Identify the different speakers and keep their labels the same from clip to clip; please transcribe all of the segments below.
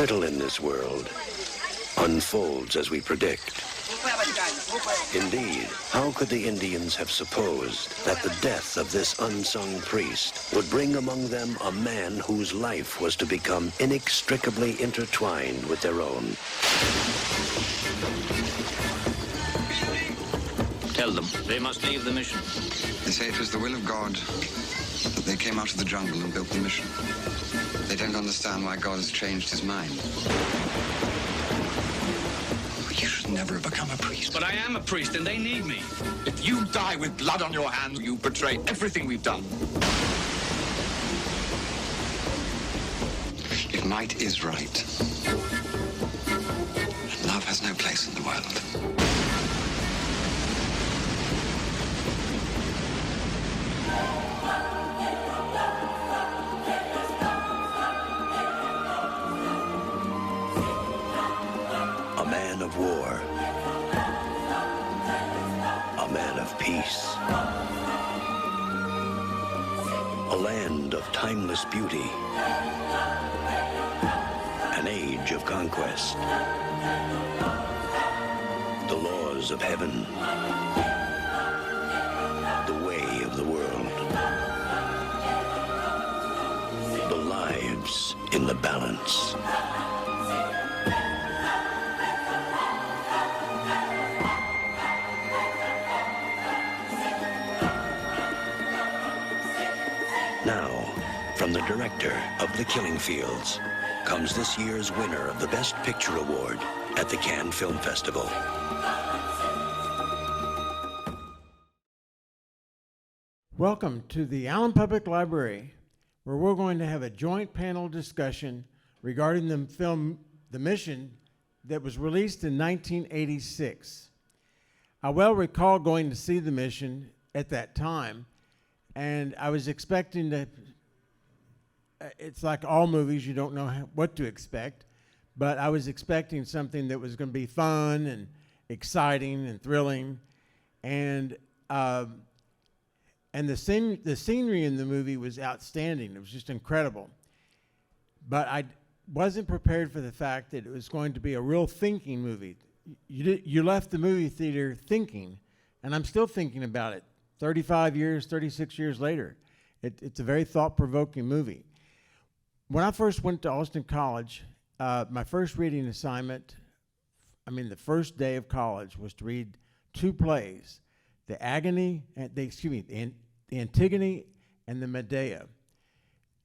Speaker 1: Little in this world unfolds as we predict. Indeed, how could the Indians have supposed that the death of this unsung priest would bring among them a man whose life was to become inextricably intertwined with their own?
Speaker 2: Tell them they must leave the mission.
Speaker 3: They say it was the will of God that they came out of the jungle and built the mission. They don't understand why God has changed his mind. You should never have become a priest.
Speaker 2: But I am a priest, and they need me.
Speaker 4: If you die with blood on your hands, you betray everything we've done.
Speaker 3: If might is right, love has no place in the world.
Speaker 1: A man of war. A man of peace. A land of timeless beauty. An age of conquest. The laws of heaven. The way of the world. The lives in the balance. Now, from the director of The Killing Fields, comes this year's winner of the Best Picture Award at the Cannes Film Festival.
Speaker 5: Welcome to the Allen Public Library, where we're going to have a joint panel discussion regarding the film The Mission that was released in 1986. I well recall going to see The Mission at that time, and I was expecting to, it's like all movies, you don't know what to expect, but I was expecting something that was going to be fun and exciting and thrilling, and the scenery in the movie was outstanding. It was just incredible. But I wasn't prepared for the fact that it was going to be a real thinking movie. You left the movie theater thinking, and I'm still thinking about it 35 years, 36 years later. It's a very thought-provoking movie. When I first went to Austin College, my first reading assignment, the first day of college, was to read two plays, the Antigone and the Medea.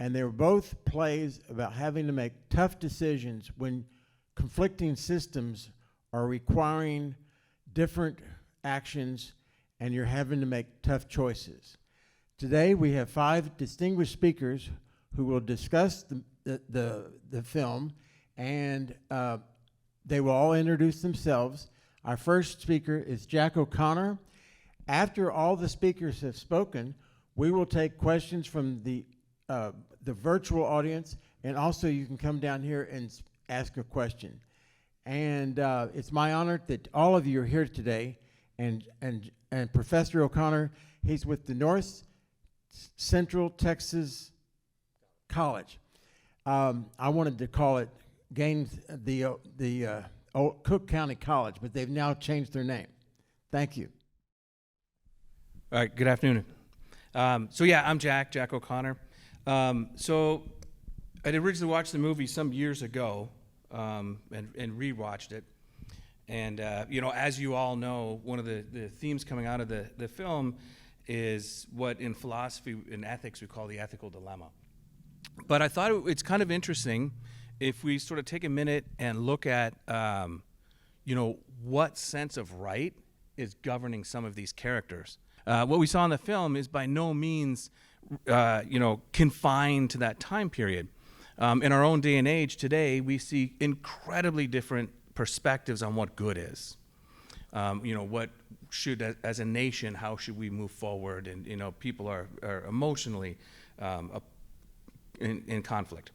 Speaker 5: And they were both plays about having to make tough decisions when conflicting systems are requiring different actions and you're having to make tough choices. Today we have 5 distinguished speakers who will discuss the film, and they will all introduce themselves. Our first speaker is Jack O'Connor. After all the speakers have spoken, we will take questions from the virtual audience, and also you can come down here and ask a question. And it's my honor that all of you are here today, and Professor O'Connor, he's with the North Central Texas College. I wanted to call it Cook County College, but they've now changed their name. Thank you.
Speaker 6: All right, good afternoon. I'm Jack O'Connor. So I'd originally watched the movie some years ago and rewatched it. And, as you all know, one of the themes coming out of the film is what in philosophy and ethics we call the ethical dilemma. But I thought it's kind of interesting if we sort of take a minute and look at, what sense of right is governing some of these characters. What we saw in the film is by no means, confined to that time period. In our own day and age today, we see incredibly different perspectives on what good is. What should, as a nation, how should we move forward? And, people are emotionally in conflict.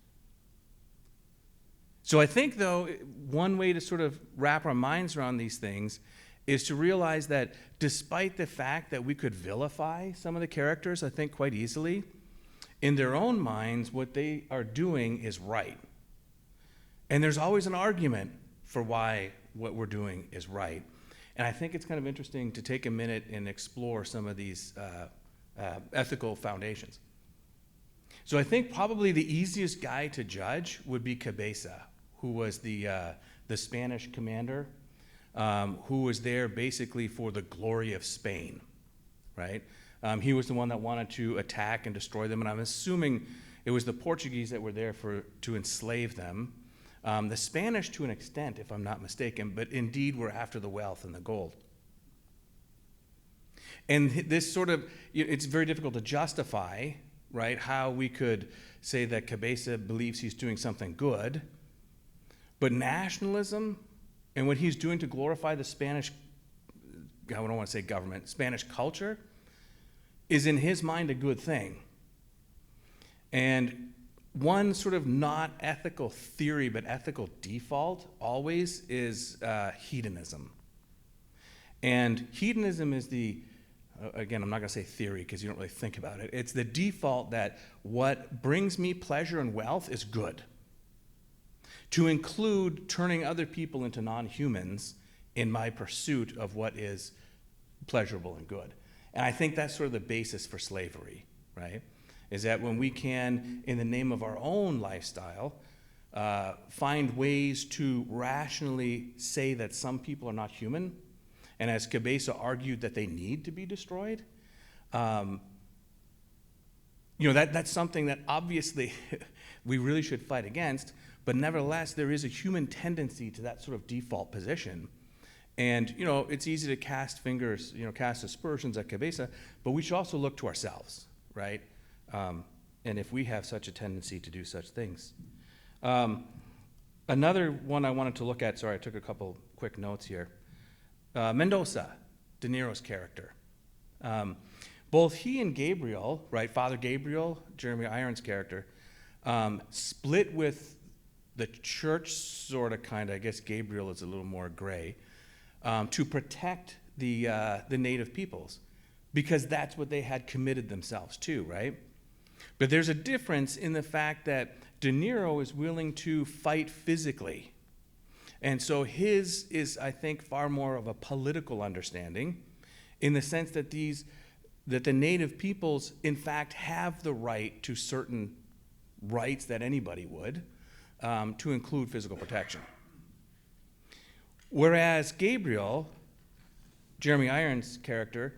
Speaker 6: So I think, though, one way to sort of wrap our minds around these things is to realize that despite the fact that we could vilify some of the characters, I think, quite easily, in their own minds, what they are doing is right. And there's always an argument for why what we're doing is right. And I think it's kind of interesting to take a minute and explore some of these ethical foundations. So I think probably the easiest guy to judge would be Cabeza, who was the Spanish commander, who was there basically for the glory of Spain, right? He was the one that wanted to attack and destroy them, and I'm assuming it was the Portuguese that were there to enslave them. The Spanish, to an extent, if I'm not mistaken, but indeed were after the wealth and the gold. And this sort of, it's very difficult to justify, right, how we could say that Cabeza believes he's doing something good, but nationalism and what he's doing to glorify the Spanish, I don't want to say government, Spanish culture, is in his mind a good thing. And one sort of not ethical theory, but ethical default always is hedonism. And hedonism is the, again, I'm not going to say theory because you don't really think about it. It's the default that what brings me pleasure and wealth is good, to include turning other people into non-humans in my pursuit of what is pleasurable and good. And I think that's sort of the basis for slavery, right? Is that when we can, in the name of our own lifestyle, find ways to rationally say that some people are not human, and as Cabeza argued that they need to be destroyed, that's something that obviously we really should fight against, but nevertheless, there is a human tendency to that sort of default position. And, it's easy to cast fingers, cast aspersions at Cabeza, but we should also look to ourselves, right? And if we have such a tendency to do such things. Another one I wanted to look at, sorry, I took a couple quick notes here. Mendoza, De Niro's character. Both he and Gabriel, right, Father Gabriel, Jeremy Irons' character, split with the church, sort of, kind of, I guess Gabriel is a little more gray, to protect the native peoples, because that's what they had committed themselves to, right? But there's a difference in the fact that De Niro is willing to fight physically. And so his is, I think, far more of a political understanding, in the sense that that the native peoples, in fact, have the right to certain rights that anybody would, to include physical protection. Whereas Gabriel, Jeremy Irons' character,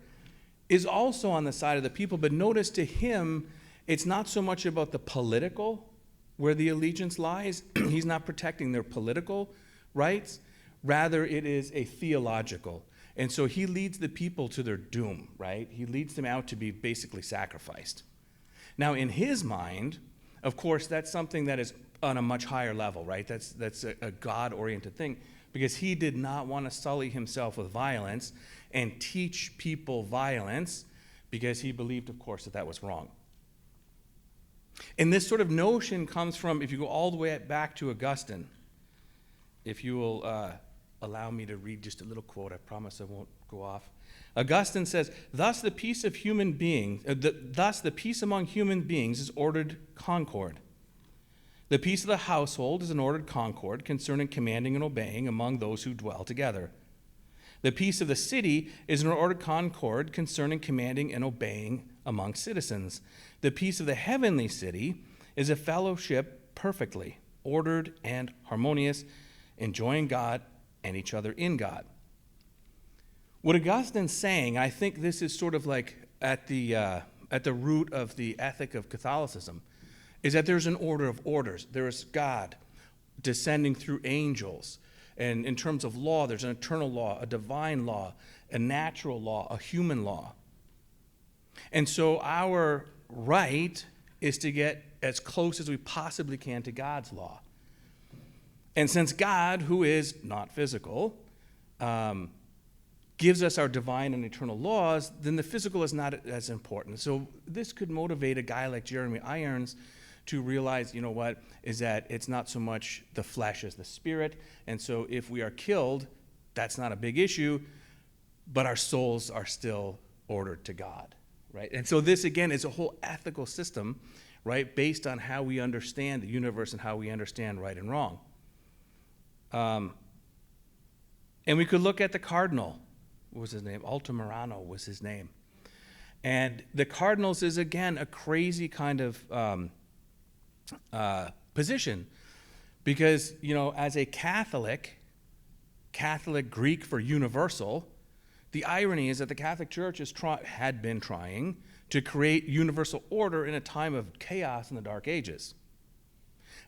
Speaker 6: is also on the side of the people, but notice to him, it's not so much about the political, where the allegiance lies. He's not protecting their political rights. Rather, it is a theological. And so he leads the people to their doom, right? He leads them out to be basically sacrificed. Now, in his mind, of course, that's something that is on a much higher level, right? That's a God-oriented thing, because he did not want to sully himself with violence and teach people violence, because he believed, of course, that was wrong. And this sort of notion comes from, if you go all the way back to Augustine, if you will allow me to read just a little quote, I promise I won't go off. Augustine says, thus the peace among human beings is ordered concord. The peace of the household is an ordered concord concerning commanding and obeying among those who dwell together. The peace of the city is an ordered concord concerning commanding and obeying among citizens. The peace of the heavenly city is a fellowship perfectly ordered and harmonious, enjoying God and each other in God. What Augustine's saying, I think this is sort of like at the root of the ethic of Catholicism, is that there's an order of orders. There is God descending through angels. And in terms of law, there's an eternal law, a divine law, a natural law, a human law. And so our right is to get as close as we possibly can to God's law. And since God, who is not physical, gives us our divine and eternal laws, then the physical is not as important. So this could motivate a guy like Jeremy Irons to realize, is that it's not so much the flesh as the spirit. And so if we are killed, that's not a big issue, but our souls are still ordered to God, right? And so this, again, is a whole ethical system, right, based on how we understand the universe and how we understand right and wrong. And we could look at the cardinal. What was his name? Altamirano was his name. And the cardinals is, again, a crazy kind of position because, as a Catholic Greek for universal, the irony is that the Catholic Church had been trying to create universal order in a time of chaos in the Dark Ages.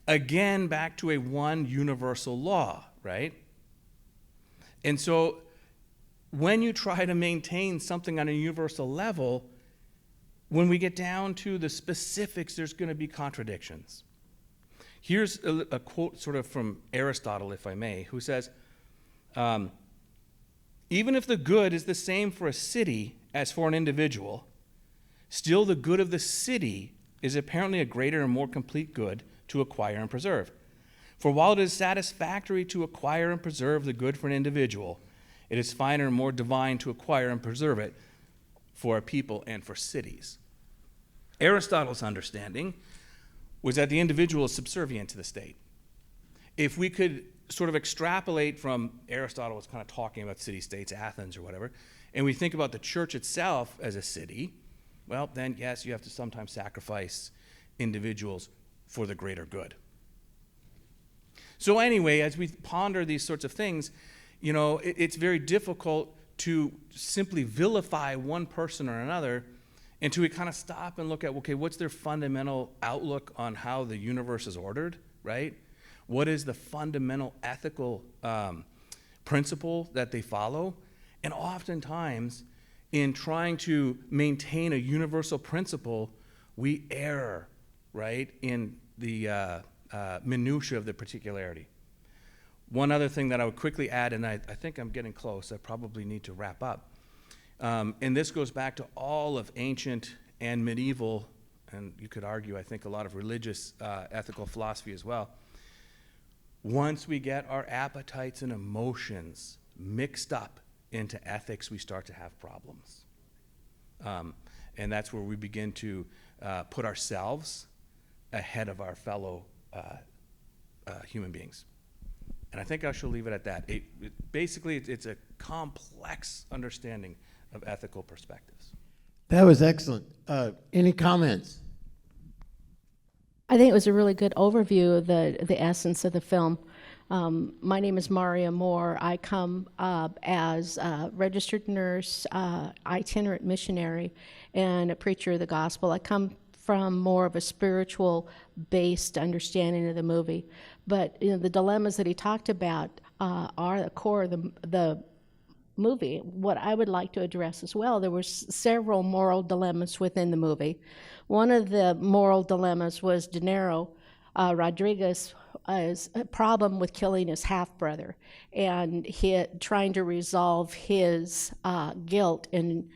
Speaker 6: Again, back to a one universal law, right? And so when you try to maintain something on a universal level, when we get down to the specifics, there's going to be contradictions. Here's a quote sort of from Aristotle, if I may, who says, even if the good is the same for a city as for an individual, still the good of the city is apparently a greater and more complete good to acquire and preserve. For while it is satisfactory to acquire and preserve the good for an individual, it is finer and more divine to acquire and preserve it for a people and for cities. Aristotle's understanding was that the individual is subservient to the state. If we could sort of extrapolate from Aristotle was kind of talking about city-states, Athens or whatever, and we think about the church itself as a city, well, then yes, you have to sometimes sacrifice individuals for the greater good. So anyway, as we ponder these sorts of things, it's very difficult to simply vilify one person or another until we kind of stop and look at, okay, what's their fundamental outlook on how the universe is ordered, right? What is the fundamental ethical principle that they follow? And oftentimes, in trying to maintain a universal principle, we err, right, in the minutiae of the particularity. One other thing that I would quickly add, and I think I'm getting close, I probably need to wrap up, and this goes back to all of ancient and medieval, and you could argue, I think, a lot of religious ethical philosophy as well. Once we get our appetites and emotions mixed up into ethics, we start to have problems. And that's where we begin to put ourselves ahead of our fellow human beings. And I think I shall leave it at that. Basically, it's a complex understanding of ethical perspectives.
Speaker 5: That was excellent. Any comments?
Speaker 7: I think it was a really good overview of the essence of the film. My name is Maria Moore. I come as a registered nurse, itinerant missionary, and a preacher of the gospel. I come from more of a spiritual-based understanding of the movie. But the dilemmas that he talked about are the core of the movie. What I would like to address as well, there were several moral dilemmas within the movie. One of the moral dilemmas was De Niro Rodriguez's problem with killing his half-brother and trying to resolve his guilt and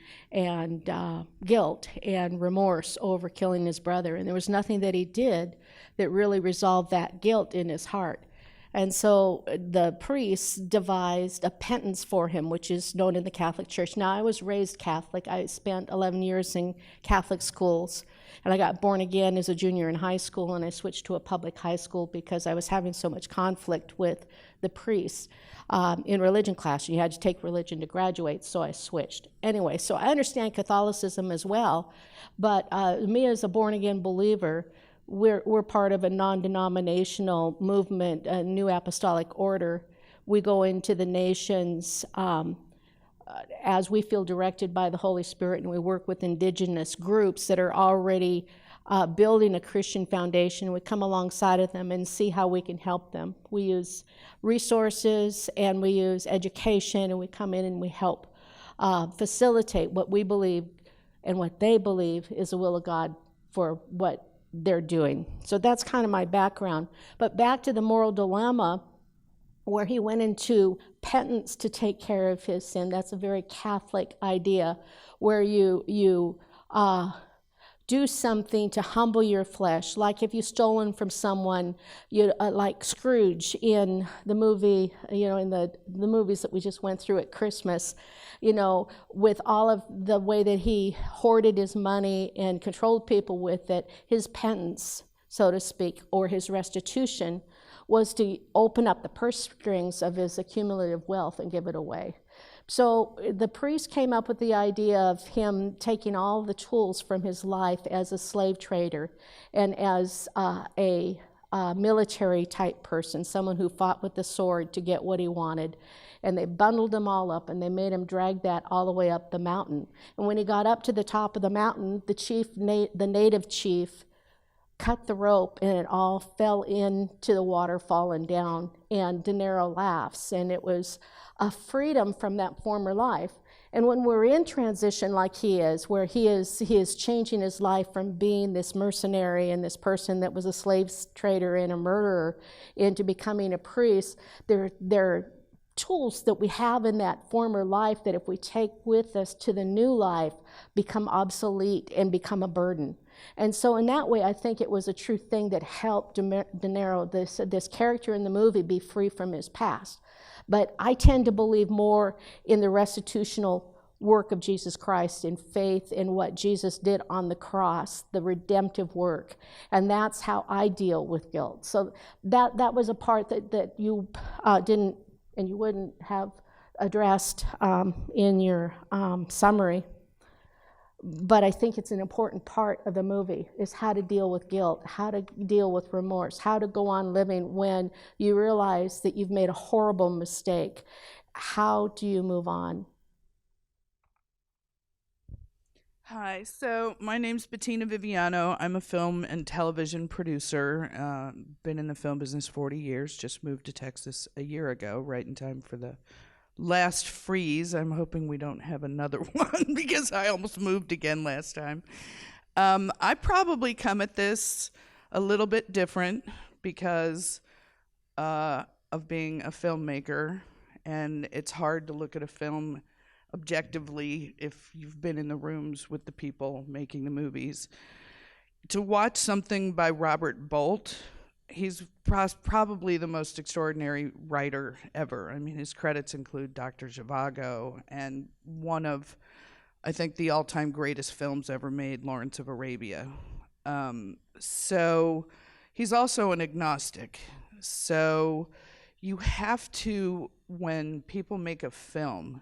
Speaker 7: remorse over killing his brother. And there was nothing that he did that really resolved that guilt in his heart. And so the priests devised a penance for him, which is known in the Catholic Church. Now, I was raised Catholic. I spent 11 years in Catholic schools, and I got born again as a junior in high school, and I switched to a public high school because I was having so much conflict with the priests. In religion class, you had to take religion to graduate, so I switched. Anyway, so I understand Catholicism as well, but me as a born-again believer, we're part of a non-denominational movement, a new apostolic order. We go into the nations as we feel directed by the Holy Spirit, and we work with indigenous groups that are already building a Christian foundation. We come alongside of them and see how we can help them. We use resources and we use education, and we come in and we help facilitate what we believe and what they believe is the will of God for what they're doing. So that's kind of my background. But back to the moral dilemma, where he went into penance to take care of his sin. That's a very Catholic idea, where you do something to humble your flesh. Like if you've stolen from someone, like Scrooge in the movie, in the movies that we just went through at Christmas, with all of the way that he hoarded his money and controlled people with it, his penance, so to speak, or his restitution, was to open up the purse strings of his accumulative wealth and give it away. So the priest came up with the idea of him taking all the tools from his life as a slave trader and as a military type person, someone who fought with the sword to get what he wanted. And they bundled him all up and they made him drag that all the way up the mountain. And when he got up to the top of the mountain, the native chief cut the rope and it all fell into the water falling down. And De Niro laughs, and it was a freedom from that former life. And when we're in transition like he is, where he is changing his life from being this mercenary and this person that was a slave trader and a murderer into becoming a priest, there are tools that we have in that former life that if we take with us to the new life, become obsolete and become a burden. And so in that way, I think it was a true thing that helped De Niro, this character in the movie, be free from his past. But I tend to believe more in the restitutional work of Jesus Christ, in faith in what Jesus did on the cross, the redemptive work. And that's how I deal with guilt. So that was a part that you didn't, and you wouldn't have addressed in your summary. But I think it's an important part of the movie, is how to deal with guilt, how to deal with remorse, how to go on living when you realize that you've made a horrible mistake. How do you move on?
Speaker 8: Hi, so my name's Bettina Viviano. I'm a film and television producer. Been in the film business 40 years, just moved to Texas a year ago, right in time for the last freeze. I'm hoping we don't have another one because I almost moved again last time. I probably come at this a little bit different because of being a filmmaker, and it's hard to look at a film objectively if you've been in the rooms with the people making the movies. To watch something by Robert Bolt, he's probably the most extraordinary writer ever. I mean, his credits include Dr. Zhivago and one of, I think, the all-time greatest films ever made, Lawrence of Arabia. So he's also an agnostic. So you have to, when people make a film,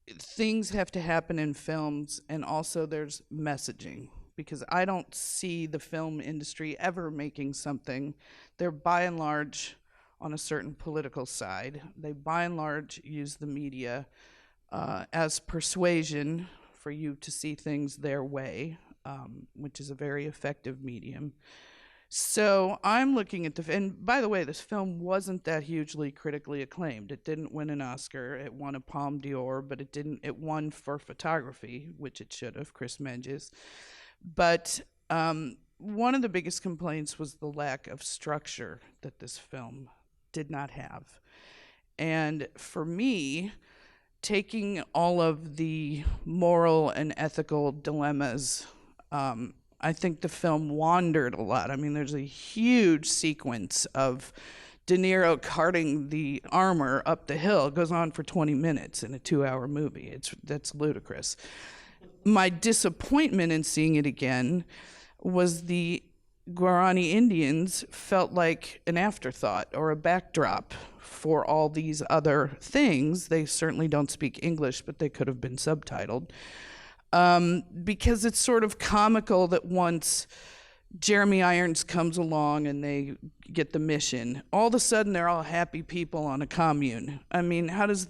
Speaker 8: things have to happen in films, and also there's messaging, because I don't see the film industry ever making something. They're by and large on a certain political side. They by and large use the media as persuasion for you to see things their way, which is a very effective medium. So I'm looking at and by the way, this film wasn't that hugely critically acclaimed. It didn't win an Oscar. It won a Palme d'Or, but it won for photography, which it should have, Chris Menges. But one of the biggest complaints was the lack of structure that this film did not have. And for me, taking all of the moral and ethical dilemmas, I think the film wandered a lot. I mean, there's a huge sequence of De Niro carting the armor up the hill. It goes on for 20 minutes in a 2-hour movie. That's ludicrous. My disappointment in seeing it again was the Guarani Indians felt like an afterthought or a backdrop for all these other things. They certainly don't speak English, but they could have been subtitled. Because it's sort of comical that once Jeremy Irons comes along and they get the mission, all of a sudden they're all happy people on a commune. I mean, how does,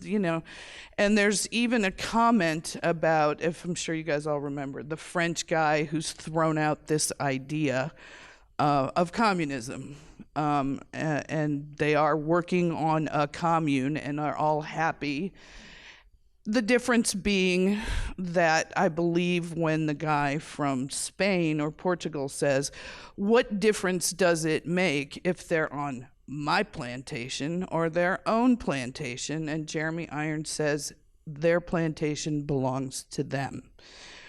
Speaker 8: and there's even a comment about, if I'm sure you guys all remember, the French guy who's thrown out this idea of communism. And they are working on a commune and are all happy. The difference being that I believe when the guy from Spain or Portugal says, what difference does it make if they're on my plantation or their own plantation? And Jeremy Irons says their plantation belongs to them,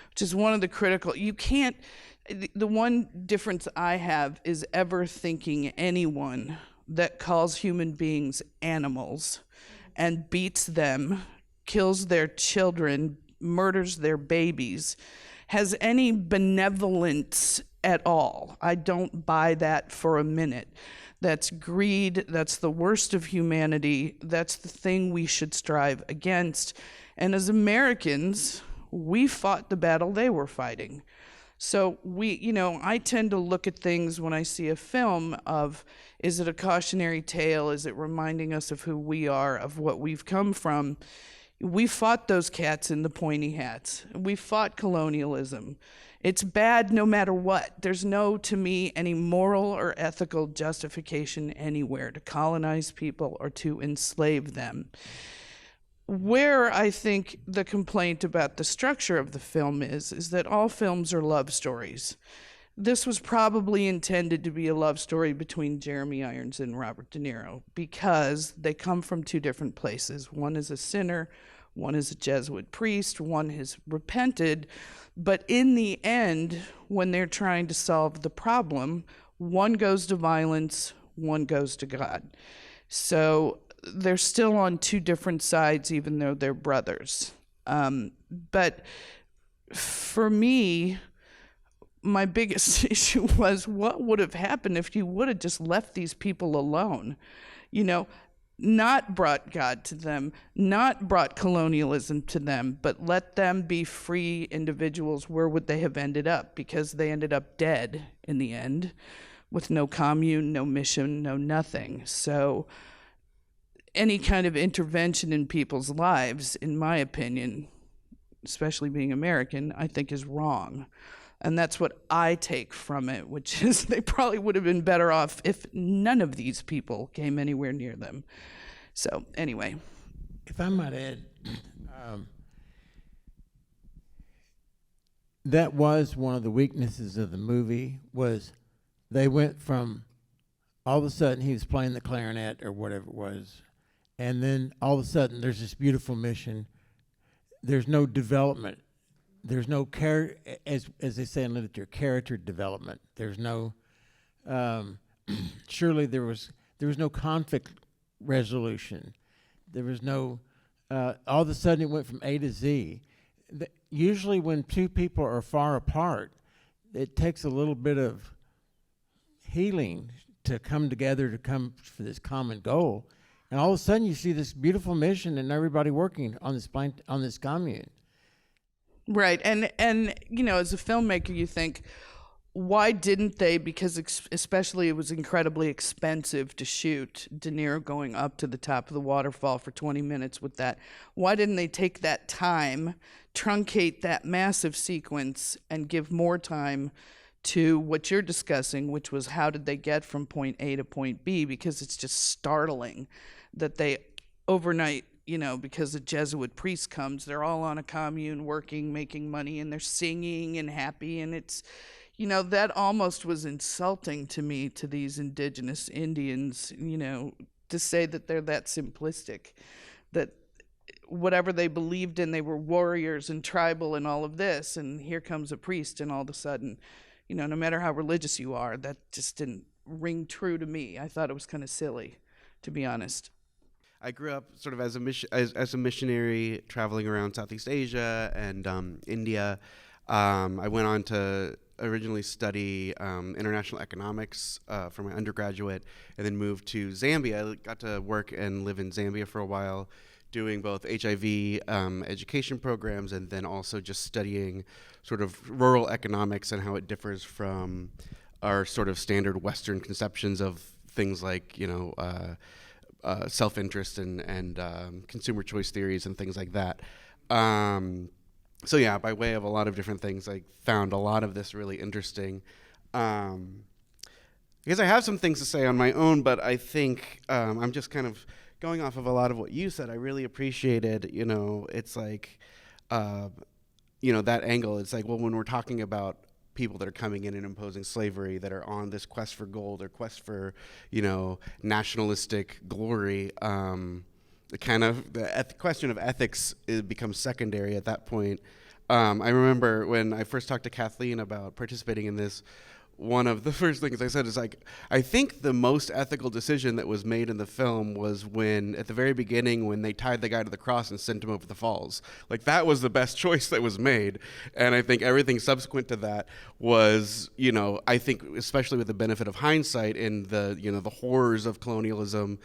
Speaker 8: which is one of the critical, the one difference I have is ever thinking anyone that calls human beings animals and beats them, kills their children, murders their babies, has any benevolence at all. I don't buy that for a minute. That's greed. That's the worst of humanity. That's the thing we should strive against. And as Americans, we fought the battle they were fighting. So I tend to look at things when I see a film of, is it a cautionary tale? Is it reminding us of who we are, of what we've come from? We fought those cats in the pointy hats. We fought colonialism. It's bad no matter what. There's no, to me, any moral or ethical justification anywhere to colonize people or to enslave them. Where I think the complaint about the structure of the film is that all films are love stories. This was probably intended to be a love story between Jeremy Irons and Robert De Niro because they come from two different places. One is a sinner, one is a Jesuit priest, one has repented, but in the end, when they're trying to solve the problem, one goes to violence, one goes to God. So they're still on two different sides, even though they're brothers. But for me, my biggest issue was what would have happened if you would have just left these people alone, not brought God to them, not brought colonialism to them, but let them be free individuals. Where would they have ended up? Because they ended up dead in the end with no commune, no mission, no nothing. So any kind of intervention in people's lives, in my opinion, especially being American, I think is wrong. And that's what I take from it, which is they probably would have been better off if none of these people came anywhere near them. So anyway.
Speaker 5: If I might add, that was one of the weaknesses of the movie, was they went from all of a sudden he was playing the clarinet or whatever it was, and then all of a sudden there's this beautiful mission. There's no development. There's no as they say in literature, character development. There's no surely there was no conflict resolution. There was no all of a sudden it went from A to Z. Usually when two people are far apart, it takes a little bit of healing to come together to come for this common goal. And all of a sudden you see this beautiful mission and everybody working on this commune.
Speaker 8: Right. And as a filmmaker, you think, why didn't they, because especially it was incredibly expensive to shoot De Niro going up to the top of the waterfall for 20 minutes with that. Why didn't they take that time, truncate that massive sequence, and give more time to what you're discussing, which was how did they get from point A to point B? Because it's just startling that they overnight, because a Jesuit priest comes, they're all on a commune working, making money, and they're singing and happy. And it's, that almost was insulting to me, to these indigenous Indians, to say that they're that simplistic, that whatever they believed in, they were warriors and tribal and all of this. And here comes a priest, and all of a sudden, no matter how religious you are, that just didn't ring true to me. I thought it was kind of silly, to be honest.
Speaker 9: I grew up sort of as a missionary traveling around Southeast Asia and India. I went on to originally study international economics for my undergraduate, and then moved to Zambia. I got to work and live in Zambia for a while, doing both HIV education programs and then also just studying sort of rural economics and how it differs from our sort of standard Western conceptions of things like, self-interest and consumer choice theories and things like that. So yeah, by way of a lot of different things, I found a lot of this really interesting. Because I have some things to say on my own, but I think I'm just kind of going off of a lot of what you said. I really appreciated, it's like, that angle. It's like, well, when we're talking about people that are coming in and imposing slavery, that are on this quest for gold or quest for, nationalistic glory, the question of ethics becomes secondary at that point. I remember when I first talked to Kathleen about participating in this, one of the first things I said is like, I think the most ethical decision that was made in the film was when, at the very beginning, when they tied the guy to the cross and sent him over the falls. Like, that was the best choice that was made. And I think everything subsequent to that was, you know, I think, especially with the benefit of hindsight in the, you know, the horrors of colonialism,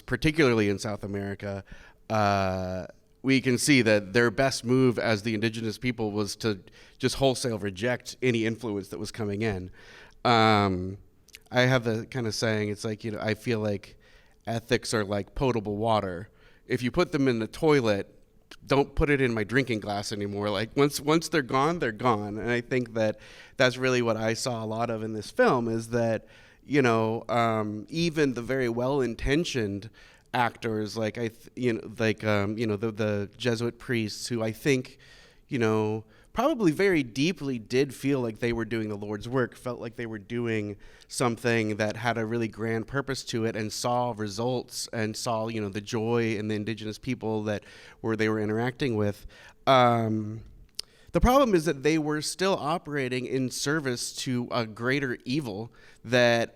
Speaker 9: particularly in South America, we can see that their best move as the indigenous people was to just wholesale reject any influence that was coming in. I have the kind of saying, it's like, you know, I feel like ethics are like potable water. If you put them in the toilet, don't put it in my drinking glass anymore. Like, once they're gone, they're gone. And I think that that's really what I saw a lot of in this film, is that, you know, even the very well-intentioned actors, like the Jesuit priests, who I think, you know, probably very deeply did feel like they were doing the Lord's work, felt like they were doing something that had a really grand purpose to it, and saw results and saw, you know, the joy in the indigenous people that they were interacting with. The problem is that they were still operating in service to a greater evil that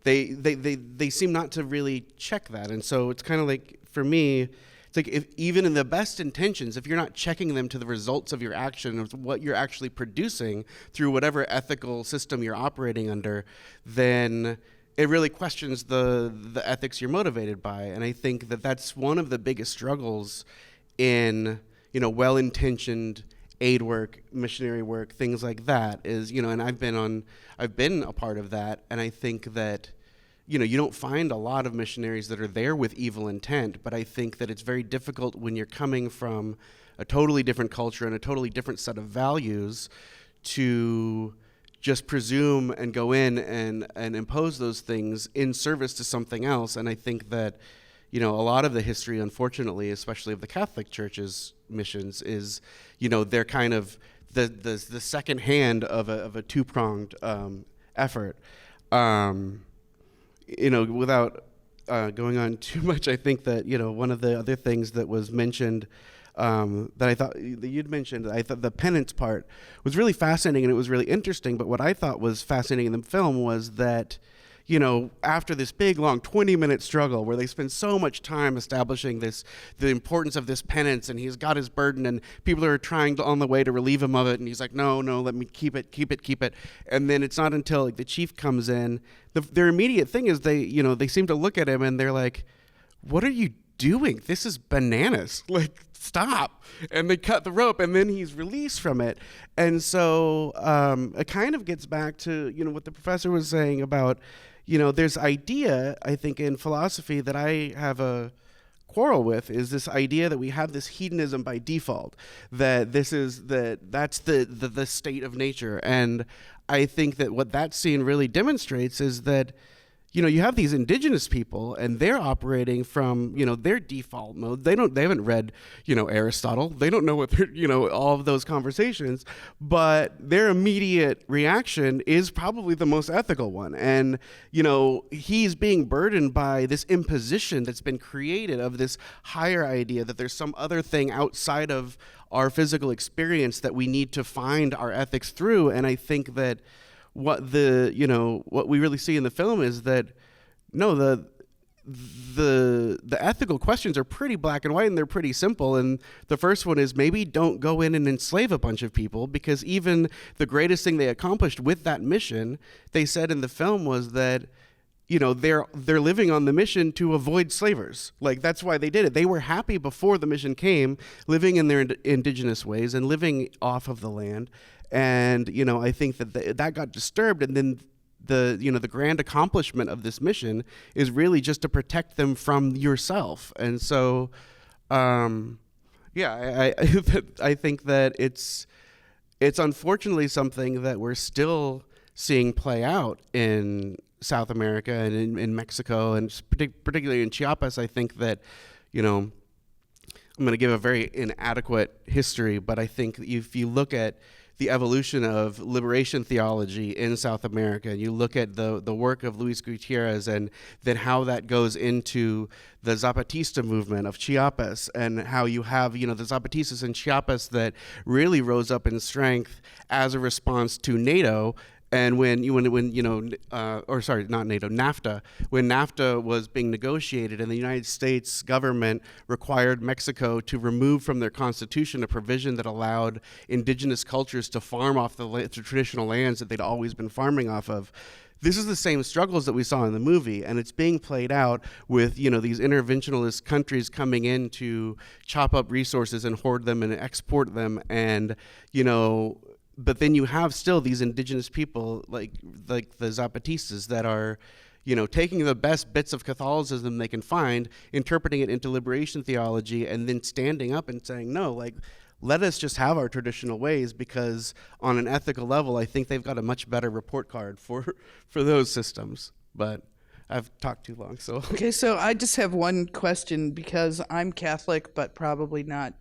Speaker 9: they seem not to really check that. And so it's kind of like, for me, it's like, if even in the best intentions, if you're not checking them to the results of your action, of what you're actually producing through whatever ethical system you're operating under, then it really questions the ethics you're motivated by. And I think that that's one of the biggest struggles in, you know, well-intentioned aid work, missionary work, things like that, is, you know, and I've been a part of that, and I think that, you know, you don't find a lot of missionaries that are there with evil intent, but I think that it's very difficult when you're coming from a totally different culture and a totally different set of values to just presume and go in and impose those things in service to something else. And I think that, you know, a lot of the history, unfortunately, especially of the Catholic Church's missions, is, you know, they're kind of the second hand of a two-pronged effort. You know, without going on too much, I think that, you know, one of the other things that was mentioned, that I thought that you'd mentioned, I thought the penance part was really fascinating and it was really interesting. But what I thought was fascinating in the film was that, you know, after this big, long 20-minute struggle where they spend so much time establishing the importance of this penance, and he's got his burden, and people are trying on the way to relieve him of it, and he's like, no, let me keep it. And then it's not until, like, the chief comes in, their immediate thing is they seem to look at him and they're like, what are you doing? This is bananas. Like, stop. And they cut the rope, and then he's released from it. And so it kind of gets back to, you know, what the professor was saying about, you know, there's idea, I think, in philosophy that I have a quarrel with, is this idea that we have this hedonism by default, that that's the state of nature. And I think that what that scene really demonstrates is that, you know, you have these indigenous people and they're operating from, you know, their default mode. They haven't read, you know, Aristotle. They don't know what they're, you know, all of those conversations, but their immediate reaction is probably the most ethical one. And, you know, he's being burdened by this imposition that's been created of this higher idea that there's some other thing outside of our physical experience that we need to find our ethics through. And I think that what we really see in the film is that, no, the ethical questions are pretty black and white, and they're pretty simple. And the first one is, maybe don't go in and enslave a bunch of people, because even the greatest thing they accomplished with that mission, they said in the film, was that, you know, they're living on the mission to avoid slavers. Like, that's why they did it. They were happy before the mission came, living in their indigenous ways and living off of the land. And, you know, I think that that got disturbed, and then the grand accomplishment of this mission is really just to protect them from yourself. And so, I think that it's unfortunately something that we're still seeing play out in South America and in Mexico, and particularly in Chiapas. I think that, you know, I'm going to give a very inadequate history, but I think if you look at the evolution of liberation theology in South America, and you look at the work of Luis Gutierrez, and then how that goes into the Zapatista movement of Chiapas, and how you have, you know, the Zapatistas in Chiapas that really rose up in strength as a response to NATO, And when NAFTA, when NAFTA was being negotiated and the United States government required Mexico to remove from their constitution a provision that allowed indigenous cultures to farm off the traditional lands that they'd always been farming off of, this is the same struggles that we saw in the movie, and it's being played out with, these interventionist countries coming in to chop up resources and hoard them and export them, and, but then you have still these indigenous people like the Zapatistas that are, taking the best bits of Catholicism they can find, interpreting it into liberation theology, and then standing up and saying, no, let us just have our traditional ways, because on an ethical level, I think they've got a much better report card for those systems. But I've talked too long, so.
Speaker 8: Okay, so I just have one question, because I'm Catholic, but probably not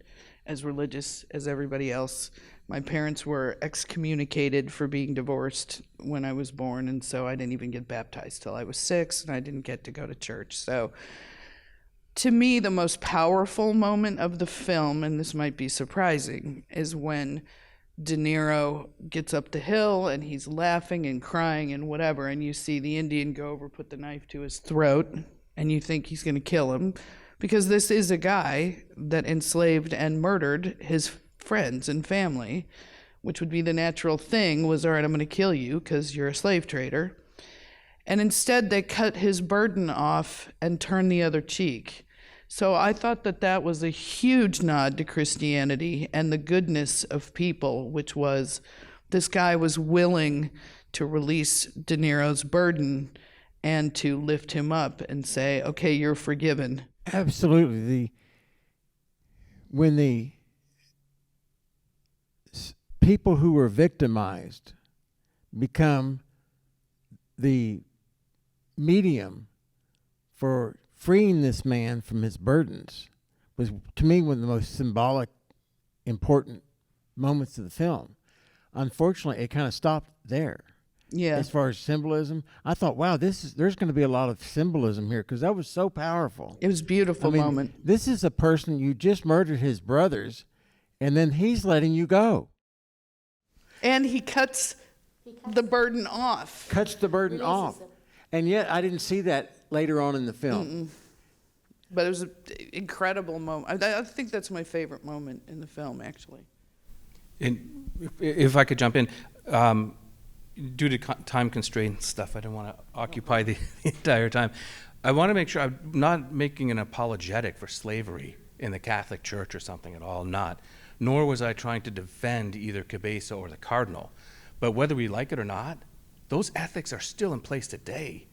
Speaker 8: as religious as everybody else. My parents were excommunicated for being divorced when I was born, and so I didn't even get baptized till I was 6, and I didn't get to go to church. So to me, the most powerful moment of the film, and this might be surprising, is when De Niro gets up the hill and he's laughing and crying and whatever, and you see the Indian go over, put the knife to his throat, and you think he's going to kill him, because this is a guy that enslaved and murdered his friends and family, which would be the natural thing, was, all right, I'm going to kill you because you're a slave trader. And instead they cut his burden off and turn the other cheek. So I thought that was a huge nod to Christianity and the goodness of people, which was, this guy was willing to release De Niro's burden and to lift him up and say, okay, you're forgiven.
Speaker 5: Absolutely. When the people who were victimized become the medium for freeing this man from his burdens, was, to me, one of the most symbolic, important moments of the film. Unfortunately, it kind of stopped there.
Speaker 8: Yeah.
Speaker 5: As far as symbolism, I thought, wow, there's going to be a lot of symbolism here, because that was so powerful.
Speaker 8: It was a beautiful moment.
Speaker 5: This is a person, you just murdered his brothers, and then he's letting you go.
Speaker 8: And he cuts the burden off.
Speaker 5: Cuts the burden off. And yet I didn't see that later on in the film.
Speaker 8: Mm-mm. But it was an incredible moment. I think that's my favorite moment in the film, actually.
Speaker 6: And if I could jump in, due to time constraint stuff, I don't want to occupy the entire time. I want to make sure I'm not making an apologetic for slavery in the Catholic Church or something at all, not. Nor was I trying to defend either Cabeza or the Cardinal. But whether we like it or not, those ethics are still in place today.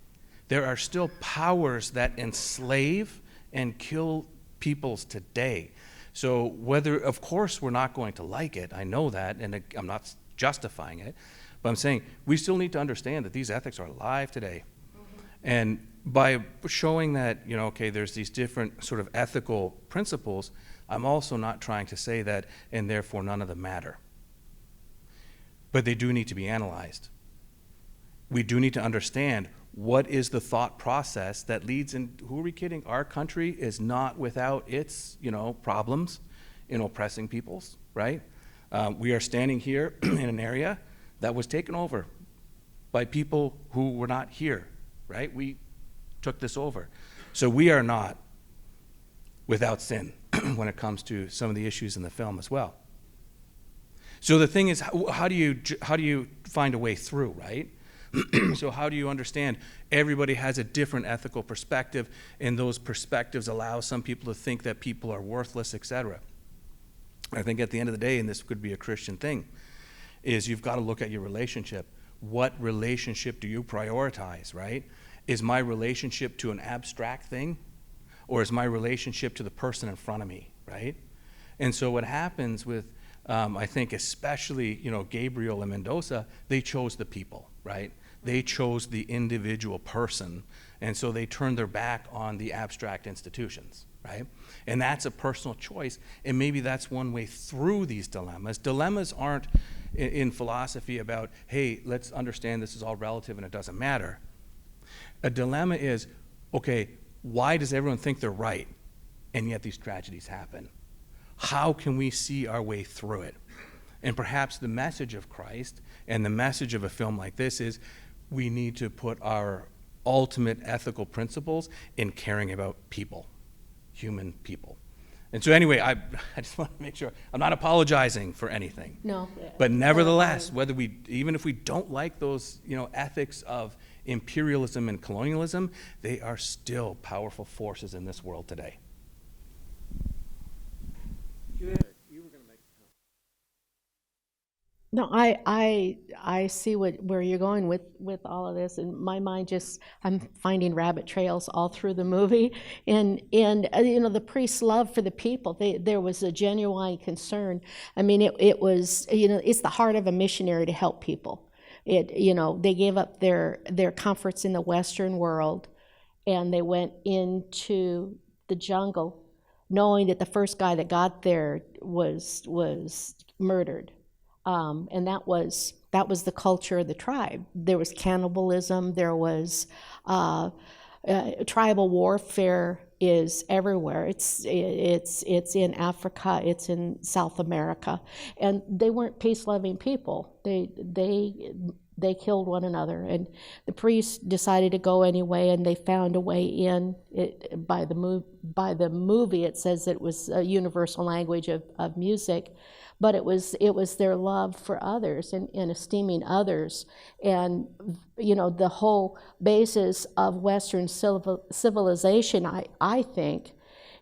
Speaker 6: There are still powers that enslave and kill peoples today. So whether, of course, we're not going to like it, I know that, and I'm not justifying it, but I'm saying we still need to understand that these ethics are alive today. And by showing that, okay, there's these different sort of ethical principles, I'm also not trying to say that, and therefore none of them matter. But they do need to be analyzed. We do need to understand what is the thought process that leads in, who are we kidding? Our country is not without its, problems in oppressing peoples, right? We are standing here in an area that was taken over by people who were not here, right? We took this over. So we are not without sin when it comes to some of the issues in the film as well. So the thing is, how do you find a way through, right? So how do you understand everybody has a different ethical perspective, and those perspectives allow some people to think that people are worthless, etc. I think at the end of the day, and this could be a Christian thing, is you've got to look at your relationship. What relationship do you prioritize, right? Is my relationship to an abstract thing, or is my relationship to the person in front of me, right? And so what happens with, I think especially, Gabriel and Mendoza, they chose the people, right? They chose the individual person, and so they turned their back on the abstract institutions, right? And that's a personal choice, and maybe that's one way through these dilemmas. Dilemmas aren't in philosophy about, hey, let's understand this is all relative and it doesn't matter. A dilemma is, okay, why does everyone think they're right, and yet these tragedies happen? How can we see our way through it? And perhaps the message of Christ and the message of a film like this is we need to put our ultimate ethical principles in caring about people, human people. And so anyway, I just want to make sure, I'm not apologizing for anything.
Speaker 7: No.
Speaker 6: But nevertheless, even if we don't like those, ethics of imperialism and colonialism, they are still powerful forces in this world today.
Speaker 7: No, I see where you're going with all of this, and my mind I'm finding rabbit trails all through the movie, and the priest's love for the people. There was a genuine concern. I mean, it was it's the heart of a missionary to help people. They gave up their comforts in the Western world, and they went into the jungle, knowing that the first guy that got there was murdered. And that was the culture of the tribe. There was cannibalism. There was tribal warfare is everywhere. It's in Africa. It's in South America, and they weren't peace-loving people. They killed one another, and the priests decided to go anyway, and they found a way in. By the movie, it says it was a universal language of music. But it was their love for others and esteeming others, and the whole basis of Western civilization, I think,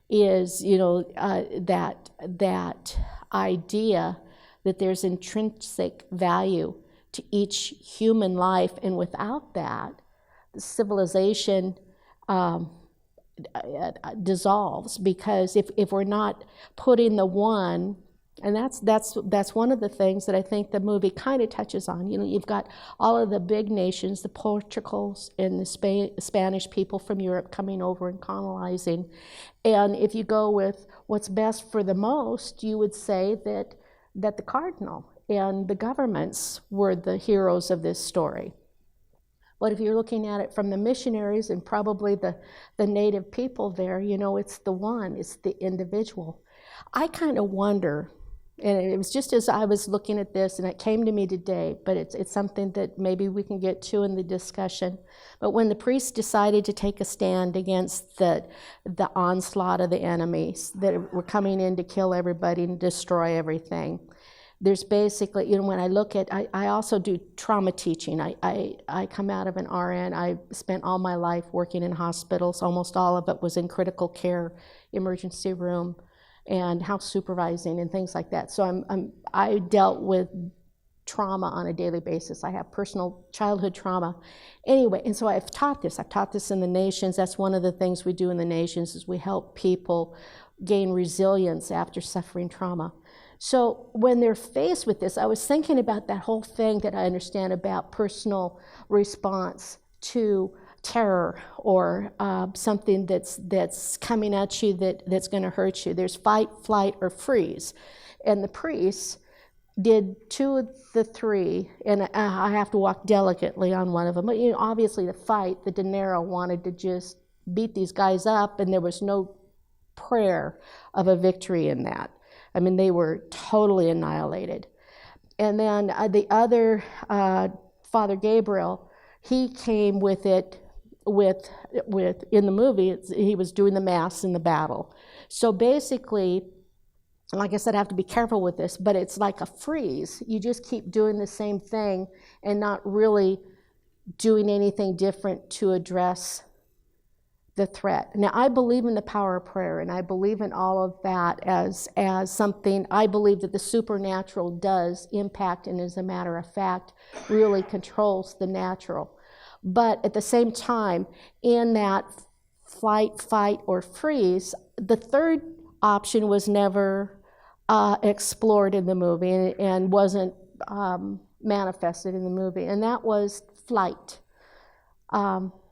Speaker 7: is that idea that there's intrinsic value to each human life, and without that, the civilization dissolves, because if we're not putting the one. And that's one of the things that I think the movie kind of touches on. You've got all of the big nations, the Portugals and the Spanish people from Europe coming over and colonizing. And if you go with what's best for the most, you would say that the cardinal and the governments were the heroes of this story. But if you're looking at it from the missionaries and probably the native people there, it's the one, it's the individual. I kind of wonder, and it was just as I was looking at this, and it came to me today, but it's something that maybe we can get to in the discussion. But when the priests decided to take a stand against the onslaught of the enemies that were coming in to kill everybody and destroy everything, there's basically, when I look at, I also do trauma teaching. I come out of an RN. I spent all my life working in hospitals. Almost all of it was in critical care, emergency room, and house supervising and things like that. So I dealt with trauma on a daily basis. I have personal childhood trauma. Anyway, and so I've taught this in the nations. That's one of the things we do in the nations, is we help people gain resilience after suffering trauma. So when they're faced with this, I was thinking about that whole thing that I understand about personal response to terror or something that's coming at you that's going to hurt you. There's fight, flight, or freeze. And the priests did two of the three, and I have to walk delicately on one of them. But obviously the fight, the De Niro wanted to just beat these guys up, and there was no prayer of a victory in that. I mean, they were totally annihilated. And then the other, Father Gabriel, he came with it with in the movie, he was doing the mass in the battle. So basically, like I said, I have to be careful with this, but it's like a freeze. You just keep doing the same thing and not really doing anything different to address the threat. Now, I believe in the power of prayer, and I believe in all of that as something. I believe that the supernatural does impact, and as a matter of fact, really controls the natural. But at the same time, in that flight, fight, or freeze, the third option was never explored in the movie and wasn't manifested in the movie, and that was flight.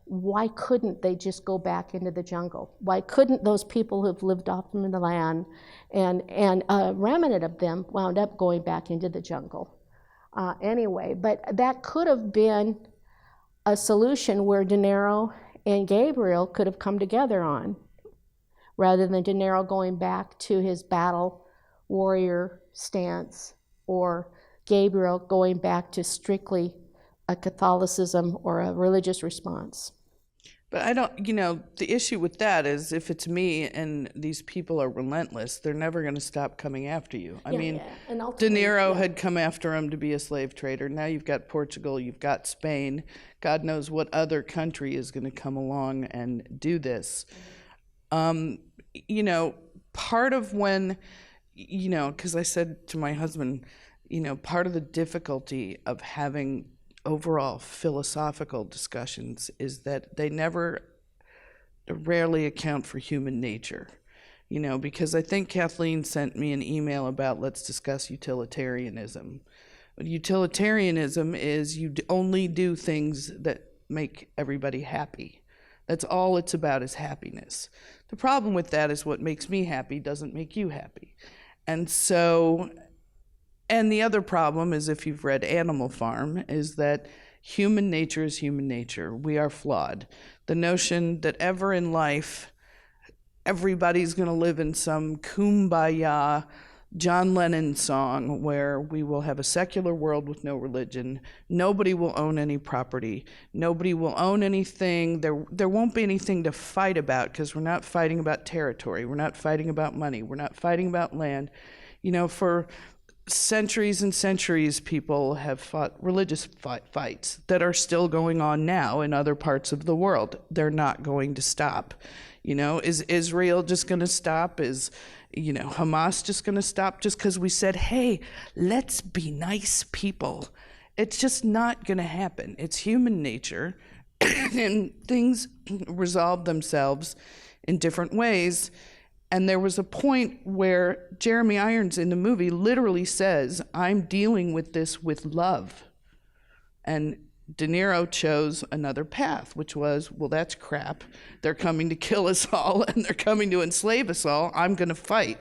Speaker 7: Why couldn't they just go back into the jungle? Why couldn't those people who've lived off them in the land, and a remnant of them wound up going back into the jungle anyway? But that could have been a solution where De Niro and Gabriel could have come together on, rather than De Niro going back to his battle warrior stance or Gabriel going back to strictly a Catholicism or a religious response.
Speaker 8: But I don't, the issue with that is if it's me and these people are relentless, they're never going to stop coming after you. I mean,
Speaker 7: And
Speaker 8: De
Speaker 7: ultimately,
Speaker 8: Niro
Speaker 7: yeah.
Speaker 8: had come after him to be a slave trader. Now you've got Portugal, you've got Spain. God knows what other country is going to come along and do this. Part of when, because I said to my husband, part of the difficulty of having overall philosophical discussions is that they rarely account for human nature. Because I think Kathleen sent me an email about let's discuss utilitarianism. But utilitarianism is you only do things that make everybody happy. That's all it's about, is happiness. The problem with that is what makes me happy doesn't make you happy. And the other problem is, if you've read Animal Farm, is that human nature is human nature. We are flawed. The notion that ever in life everybody's going to live in some kumbaya John Lennon song where we will have a secular world with no religion, nobody will own any property, nobody will own anything, there won't be anything to fight about because we're not fighting about territory, we're not fighting about money, we're not fighting about land. For centuries and centuries, people have fought religious fights that are still going on now in other parts of the world. They're not going to stop. Is Israel just going to stop? Is Hamas just going to stop just because we said, hey, let's be nice people? It's just not going to happen. It's human nature, and things resolve themselves in different ways. And there was a point where Jeremy Irons in the movie literally says, I'm dealing with this with love. And De Niro chose another path, which was, well, that's crap. They're coming to kill us all, and they're coming to enslave us all. I'm going to fight,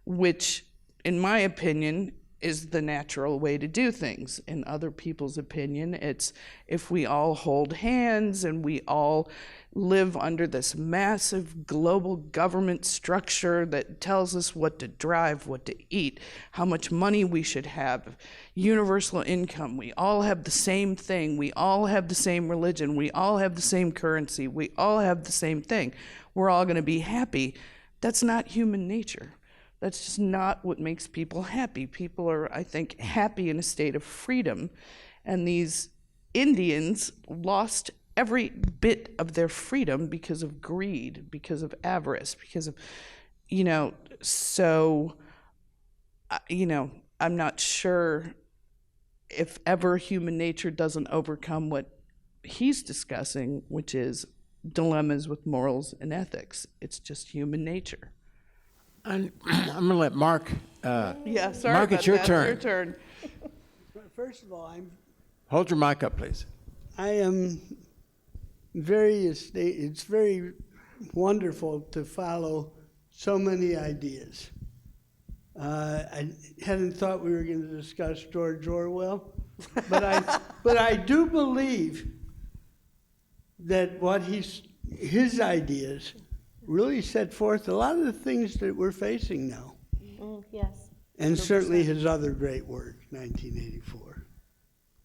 Speaker 8: which, in my opinion, is the natural way to do things. In other people's opinion, it's if we all hold hands and we all live under this massive global government structure that tells us what to drive, what to eat, how much money we should have, universal income, we all have the same thing, we all have the same religion, we all have the same currency, we all have the same thing, we're all going to be happy. That's not human nature. That's just not what makes people happy. People are, I think, happy in a state of freedom. And these Indians lost every bit of their freedom because of greed, because of avarice, because of, I'm not sure if ever human nature doesn't overcome what he's discussing, which is dilemmas with morals and ethics. It's just human nature.
Speaker 5: I'm going to let Mark.
Speaker 8: Yeah, sorry
Speaker 5: Mark,
Speaker 8: about
Speaker 5: it's your
Speaker 8: that.
Speaker 5: turn.
Speaker 8: It's your turn.
Speaker 10: First of all,
Speaker 5: Hold your mic up, please.
Speaker 10: I am it's very wonderful to follow so many ideas. I hadn't thought we were going to discuss George Orwell, but I do believe that what his ideas really set forth a lot of the things that we're facing now.
Speaker 7: Yes.
Speaker 10: And certainly his other great work, 1984.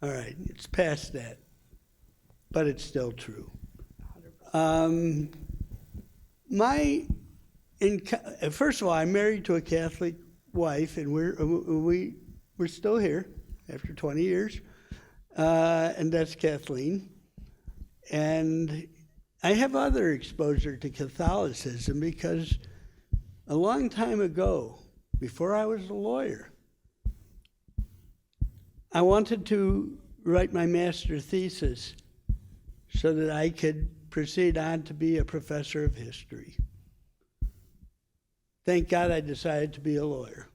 Speaker 10: All right, it's past that, but it's still true. First of all, I'm married to a Catholic wife, and we're still here after 20 years, and that's Kathleen. And I have other exposure to Catholicism because a long time ago, before I was a lawyer, I wanted to write my master's thesis so that I could proceed on to be a professor of history. Thank God I decided to be a lawyer.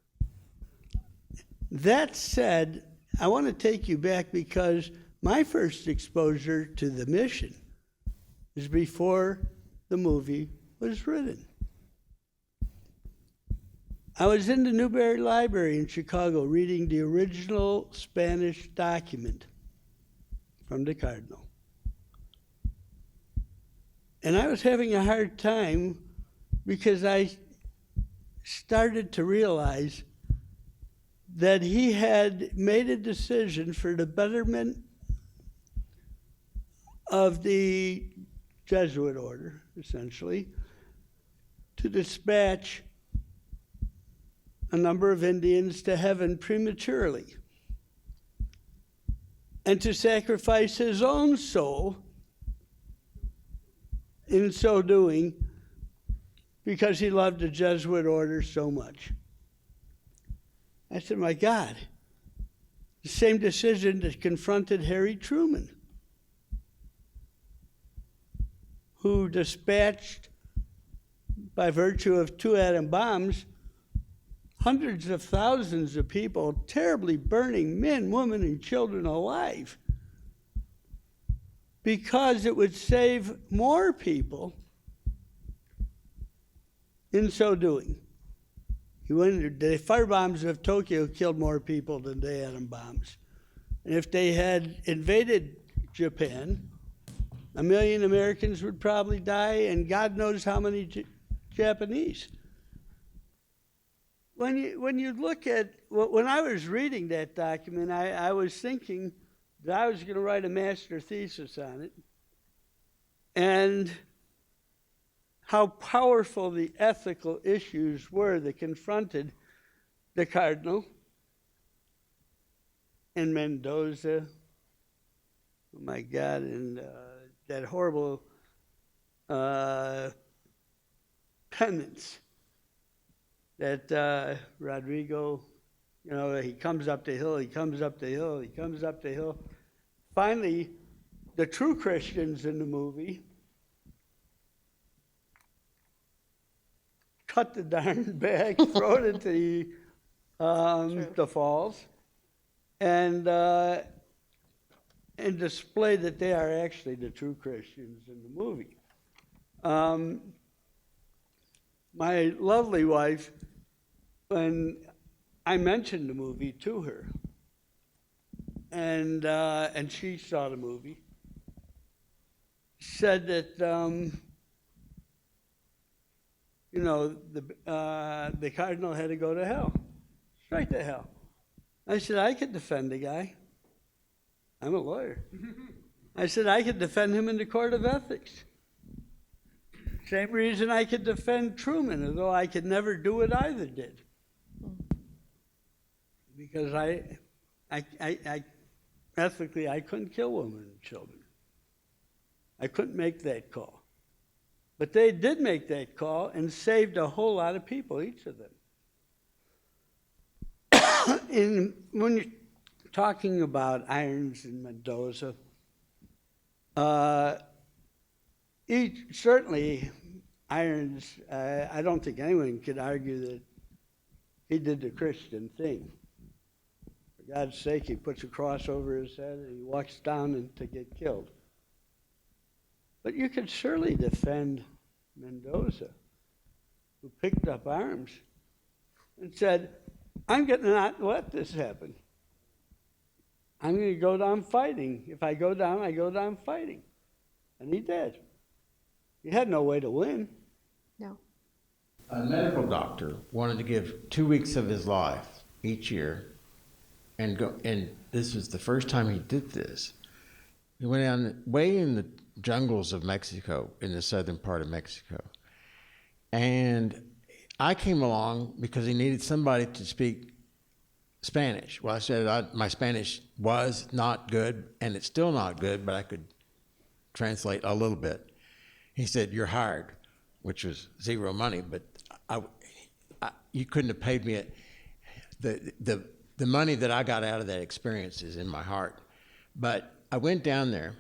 Speaker 10: That said, I want to take you back because my first exposure to the mission is before the movie was written. I was in the Newberry Library in Chicago reading the original Spanish document from the Cardinal. And I was having a hard time because I started to realize that he had made a decision for the betterment of the Jesuit order, essentially, to dispatch a number of Indians to heaven prematurely and to sacrifice his own soul in so doing because he loved the Jesuit order so much. I said, my God, the same decision that confronted Harry Truman, who dispatched, by virtue of 2 atom bombs, hundreds of thousands of people, terribly burning men, women, and children alive, because it would save more people in so doing. The firebombs of Tokyo killed more people than the atom bombs. And if they had invaded Japan, 1 million Americans would probably die, and God knows how many Japanese. When you look at, when I was reading that document, I was thinking that I was going to write a master thesis on it, and how powerful the ethical issues were that confronted the Cardinal and Mendoza. Oh my God, and that horrible penance that Rodrigo, he comes up the hill, he comes up the hill, he comes up the hill. Finally, the true Christians in the movie cut the darn bag, throw it into the falls, and display that they are actually the true Christians in the movie. My lovely wife, when I mentioned the movie to her, and she saw the movie, said that the Cardinal had to go to hell, straight to hell. I said, I could defend the guy. I'm a lawyer. I said, I could defend him in the court of ethics. Same reason I could defend Truman, although I could never do what either did. Because I ethically, I couldn't kill women and children. I couldn't make that call. But they did make that call and saved a whole lot of people, each of them. When you're talking about Irons and Mendoza, certainly Irons, I don't think anyone could argue that he did the Christian thing. For God's sake, he puts a cross over his head and he walks down to get killed. But you could surely defend Mendoza, who picked up arms and said, I'm going to not let this happen. I'm going to go down fighting. If I go down fighting. And he did. He had no way to win.
Speaker 7: No.
Speaker 5: A medical doctor wanted to give 2 weeks of his life each year, and this was the first time he did this. He went down way in the jungles of Mexico, in the southern part of Mexico. And I came along because he needed somebody to speak Spanish. Well, I said my Spanish was not good, and it's still not good, but I could translate a little bit. He said, you're hired, which was zero money, but you couldn't have paid me the money that I got out of that experience is in my heart. But I went down there,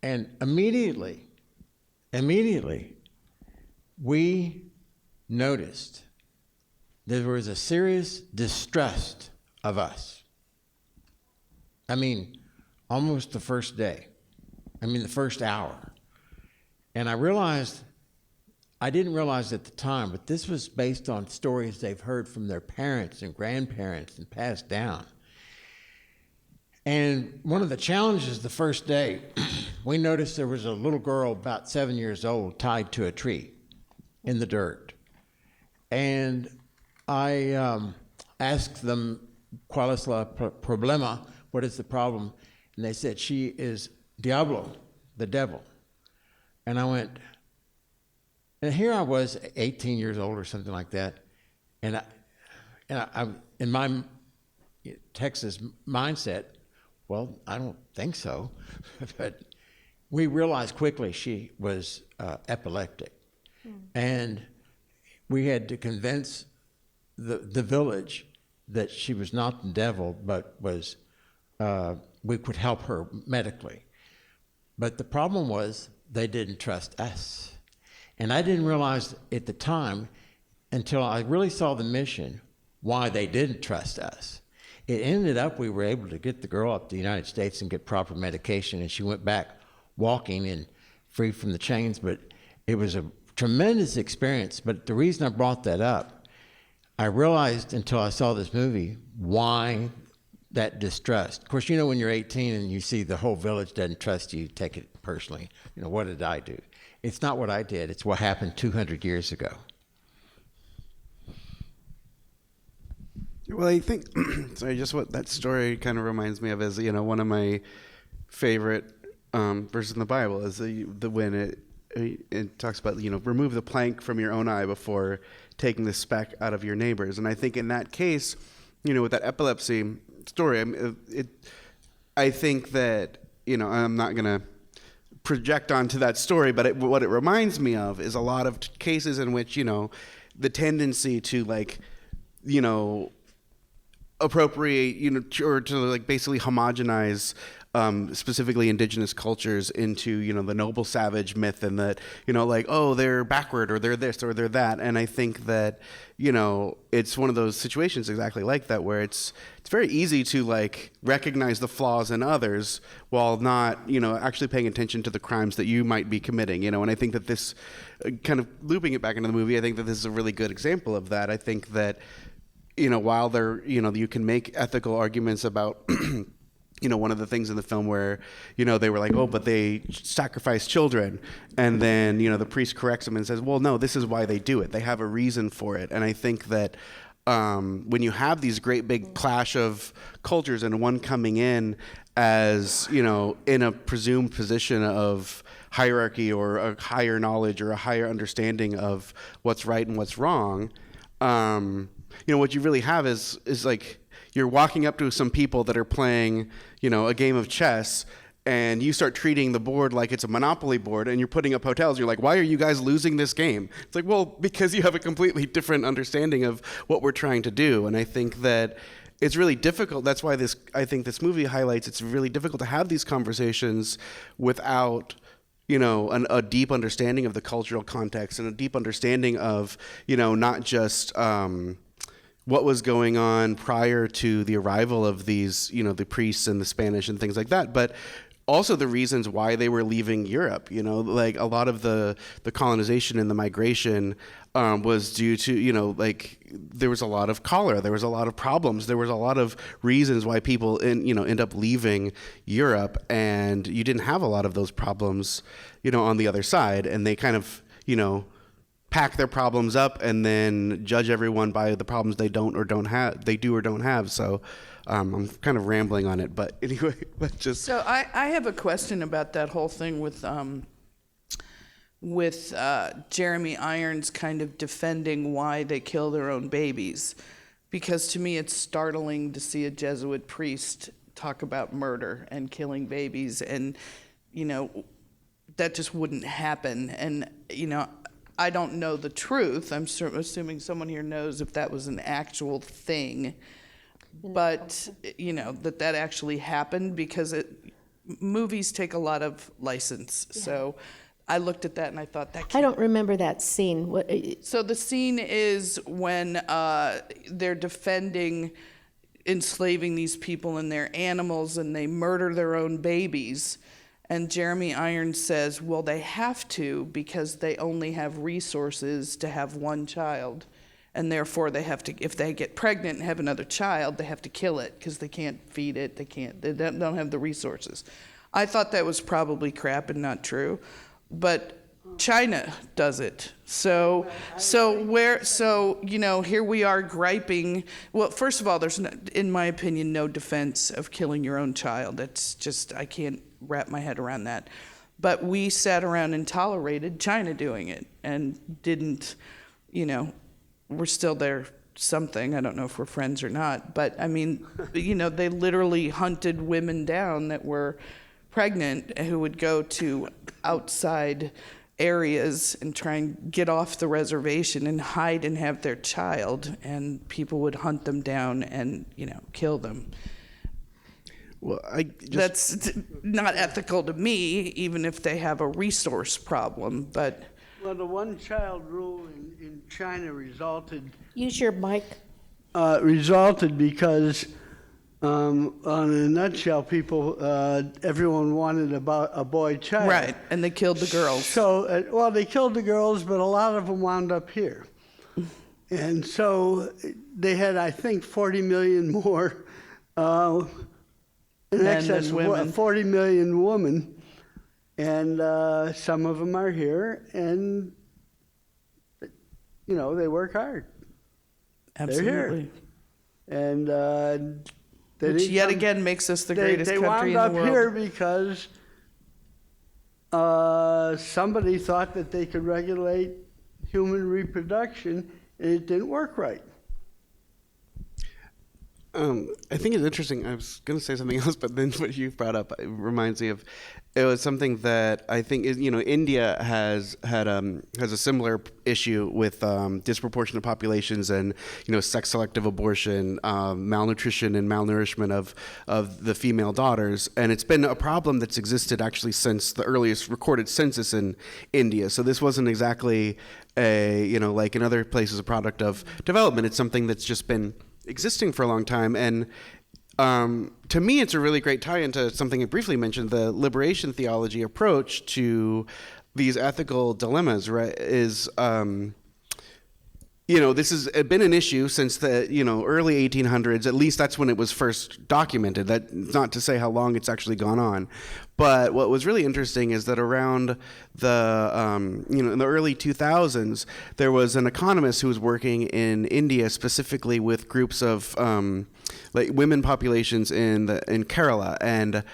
Speaker 5: and immediately, we noticed there was a serious distrust of us. I mean, almost the first day. The first hour. And I didn't realize at the time, but this was based on stories they've heard from their parents and grandparents and passed down. And one of the challenges the first day, we noticed there was a little girl about 7 years old tied to a tree in the dirt. And I asked them ¿Cuál es el problema? What is the problem? And they said, she is Diablo, the devil. And I went, and here I was 18 years old or something like that. And I in my Texas mindset, well, I don't think so. But we realized quickly she was epileptic. And we had to convince the village that she was not the devil, but was, we could help her medically. But the problem was they didn't trust us. And I didn't realize at the time, until I really saw the mission, why they didn't trust us. It ended up we were able to get the girl up to the United States and get proper medication, and she went back walking and free from the chains. But it was a tremendous experience. But the reason I brought that up, I realized until I saw this movie why that distrust. Of course, you know, when you're 18 and you see the whole village doesn't trust you, take it personally. You know, what did I do? It's not what I did. It's what happened 200 years ago.
Speaker 9: Well, I think, sorry, just what that story kind of reminds me of is, you know, one of my favorite verses in the Bible is the when it talks about, you know, remove the plank from your own eye before taking the speck out of your neighbor's. And I think in that case, you know, with that epilepsy story, I think that, you know, I'm not going to project onto that story, but what it reminds me of is a lot of cases in which, you know, the tendency to, like, you know, appropriate, you know, or to like basically homogenize specifically indigenous cultures into, you know, the noble savage myth, and that, you know, like, oh, they're backward or they're this or they're that. And I think that, you know, it's one of those situations exactly like that where it's very easy to like recognize the flaws in others while not, you know, actually paying attention to the crimes that you might be committing, you know. And I think that this, kind of looping it back into the movie, I think that this is a really good example of that. I think that, you know, while there, you know, you can make ethical arguments about, you know, one of the things in the film where, you know, they were like, oh, but they sacrifice children. And then, you know, the priest corrects them and says, well, no, this is why they do it. They have a reason for it. And I think that when you have these great big clash of cultures and one coming in as, you know, in a presumed position of hierarchy or a higher knowledge or a higher understanding of what's right and what's wrong, you know, what you really have is like you're walking up to some people that are playing, you know, a game of chess, and you start treating the board like it's a Monopoly board, and you're putting up hotels. You're like, why are you guys losing this game? It's like, well, because you have a completely different understanding of what we're trying to do. And I think that it's really difficult. That's why I think this movie highlights it's really difficult to have these conversations without, you know, a deep understanding of the cultural context and a deep understanding of, you know, not just what was going on prior to the arrival of these, you know, the priests and the Spanish and things like that, but also the reasons why they were leaving Europe. You know, like a lot of the colonization and the migration was due to, you know, like there was a lot of cholera, there was a lot of problems, there was a lot of reasons why people end up leaving Europe, and you didn't have a lot of those problems, you know, on the other side, and they kind of, you know, pack their problems up and then judge everyone by the problems they do or don't have. So I'm kind of rambling on it, but anyway, let's just.
Speaker 8: So I have a question about that whole thing with Jeremy Irons kind of defending why they kill their own babies, because to me it's startling to see a Jesuit priest talk about murder and killing babies, and, you know, that just wouldn't happen. And, you know, I don't know the truth. I'm assuming someone here knows if that was an actual thing, but, you know, that actually happened, because movies take a lot of license. Yeah. So I looked at that and I thought that.
Speaker 7: I don't remember that scene.
Speaker 8: So the scene is when they're defending enslaving these people and their animals, and they murder their own babies. And Jeremy Irons says, well, they have to, because they only have resources to have one child. And therefore they have to, if they get pregnant and have another child, they have to kill it because they can't feed it. They don't have the resources. I thought that was probably crap and not true. But China does it. So here we are griping. Well, first of all, there's, no, in my opinion, no defense of killing your own child. It's just, I can't wrap my head around that. But we sat around and tolerated China doing it and didn't, we're still there something. I don't know if we're friends or not. But I mean, they literally hunted women down that were pregnant who would go to outside areas and try and get off the reservation and hide and have their child, and people would hunt them down and kill them.
Speaker 9: Well,
Speaker 8: that's not ethical to me, even if they have a resource problem. But
Speaker 10: well, the one-child rule in China resulted.
Speaker 7: Use your mic.
Speaker 10: Resulted because, in a nutshell, everyone wanted a boy child.
Speaker 8: Right, and they killed the girls.
Speaker 10: So, they killed the girls, but a lot of them wound up here. And so they had, I think, 40 million more, in excess of
Speaker 8: women.
Speaker 10: 40 million women. And some of them are here, and, they work hard.
Speaker 8: Absolutely.
Speaker 10: They're here. And
Speaker 8: which yet again makes us the greatest country in the world.
Speaker 10: They wound up here because somebody thought that they could regulate human reproduction, and it didn't work right.
Speaker 9: I think it's interesting. I was going to say something else, but then what you brought up reminds me of. It was something that I think is, India has a similar issue with disproportionate populations and sex selective abortion, malnutrition and malnourishment of the female daughters, and it's been a problem that's existed actually since the earliest recorded census in India. So this wasn't exactly like in other places a product of development. It's something that's just been existing for a long time, and to me, it's a really great tie into something I briefly mentioned. The liberation theology approach to these ethical dilemmas, right, is, this has been an issue since the, early 1800s. At least that's when it was first documented. That's not to say how long it's actually gone on. But what was really interesting is that around the, in the early 2000s, there was an economist who was working in India specifically with groups of like women populations in Kerala, and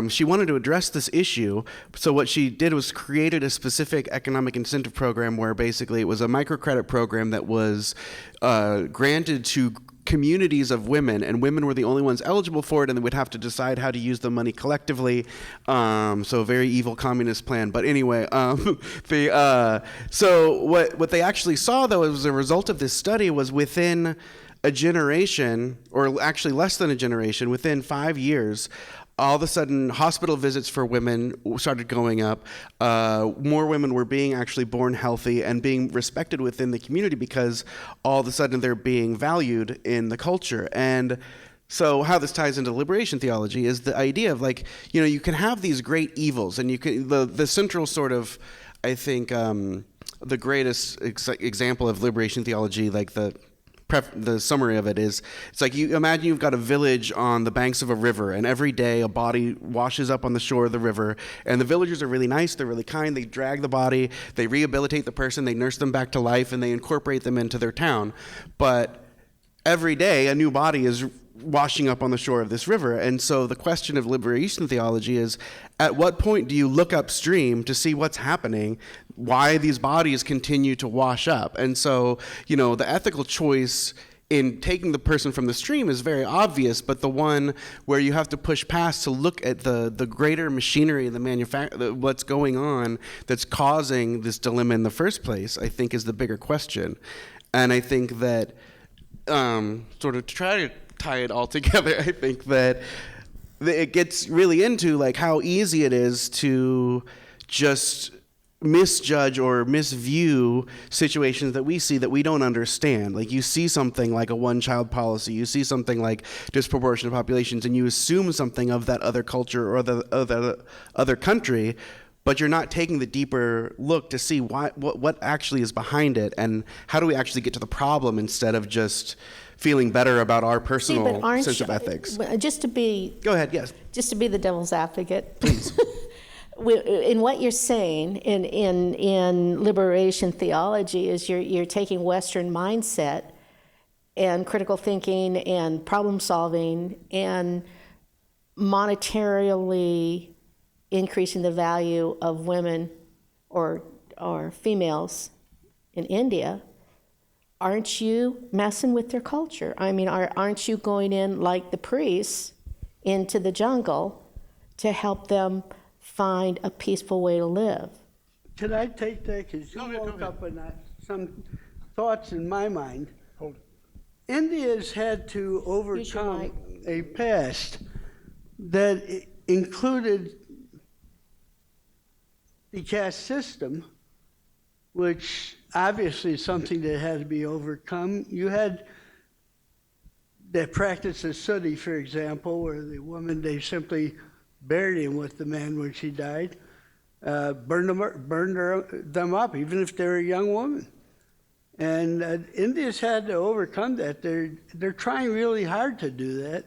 Speaker 9: she wanted to address this issue. So what she did was created a specific economic incentive program where basically it was a microcredit program that was granted to communities of women, and women were the only ones eligible for it, and they would have to decide how to use the money collectively. So a very evil communist plan. But anyway, so what they actually saw, though, as a result of this study was within a generation, or actually less than a generation, within 5 years, all of a sudden, hospital visits for women started going up. More women were being actually born healthy and being respected within the community because all of a sudden they're being valued in the culture. And so how this ties into liberation theology is the idea of, like, you can have these great evils, and you can, the central sort of, I think, the greatest example of liberation theology, like the summary of it is, it's like, you imagine you've got a village on the banks of a river, and every day a body washes up on the shore of the river, and the villagers are really nice, they're really kind, they drag the body, they rehabilitate the person, they nurse them back to life, and they incorporate them into their town. But every day a new body is washing up on the shore of this river. And so the question of liberation theology is, at what point do you look upstream to see what's happening, why these bodies continue to wash up? And so, the ethical choice in taking the person from the stream is very obvious, but the one where you have to push past to look at the greater machinery, what's going on that's causing this dilemma in the first place, I think is the bigger question. And I think that, sort of to try to tie it all together, I think that it gets really into, like, how easy it is to just misjudge or misview situations that we see that we don't understand. Like, you see something like a one-child policy, you see something like disproportionate populations, and you assume something of that other culture or the other country, but you're not taking the deeper look to see what actually is behind it, and how do we actually get to the problem instead of just feeling better about our personal sense of ethics.
Speaker 7: Just to be...
Speaker 9: Go ahead, yes.
Speaker 7: Just to be the devil's advocate.
Speaker 9: Please.
Speaker 7: in what you're saying in liberation theology is you're taking Western mindset and critical thinking and problem solving and monetarily increasing the value of women or females in India. Aren't you messing with their culture? I mean, aren't you going in like the priests into the jungle to help them find a peaceful way to live?
Speaker 10: Can I take that? Because you woke up with some thoughts in my mind. India's had to overcome a past that included the caste system, which obviously is something that had to be overcome. You had the practice of sati, for example, where the woman, they simply buried him with the man when she died, burned them up, even if they were a young woman. And India's had to overcome that. They're trying really hard to do that.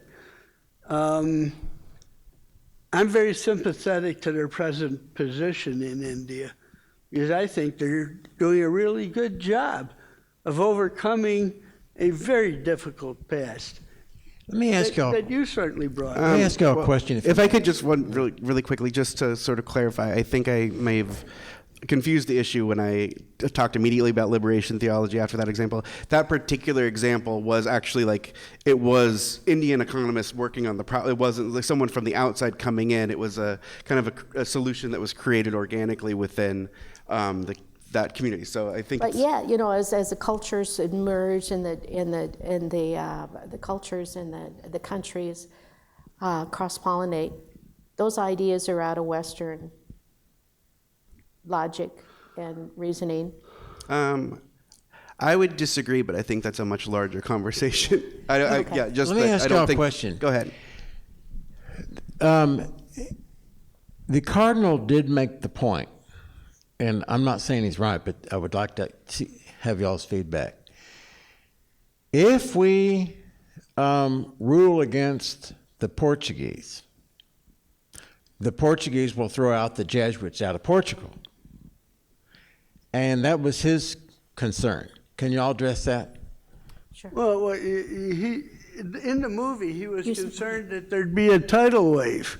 Speaker 10: I'm very sympathetic to their present position in India, because I think they're doing a really good job of overcoming a very difficult past.
Speaker 5: Let me ask y'all.
Speaker 10: That you certainly brought.
Speaker 5: Let me ask y'all a question.
Speaker 9: If I could just one really quickly, just to sort of clarify, I think I may have confused the issue when I talked immediately about liberation theology after that example. That particular example was actually like, it was Indian economists working on the problem. It wasn't like someone from the outside coming in. It was a kind of a solution that was created organically within that community. So I think.
Speaker 7: But yeah, you know, as the cultures emerge and the cultures and the countries cross-pollinate, those ideas are out of Western logic and reasoning.
Speaker 9: I would disagree, but I think that's a much larger conversation.
Speaker 5: Let me ask y'all a question.
Speaker 9: Go ahead.
Speaker 5: The cardinal did make the point, and I'm not saying he's right, but I would like to have y'all's feedback. If we rule against the Portuguese will throw out the Jesuits out of Portugal. And that was his concern. Can y'all address that?
Speaker 7: Sure.
Speaker 10: Well, he in the movie, he was concerned that there'd be a tidal wave.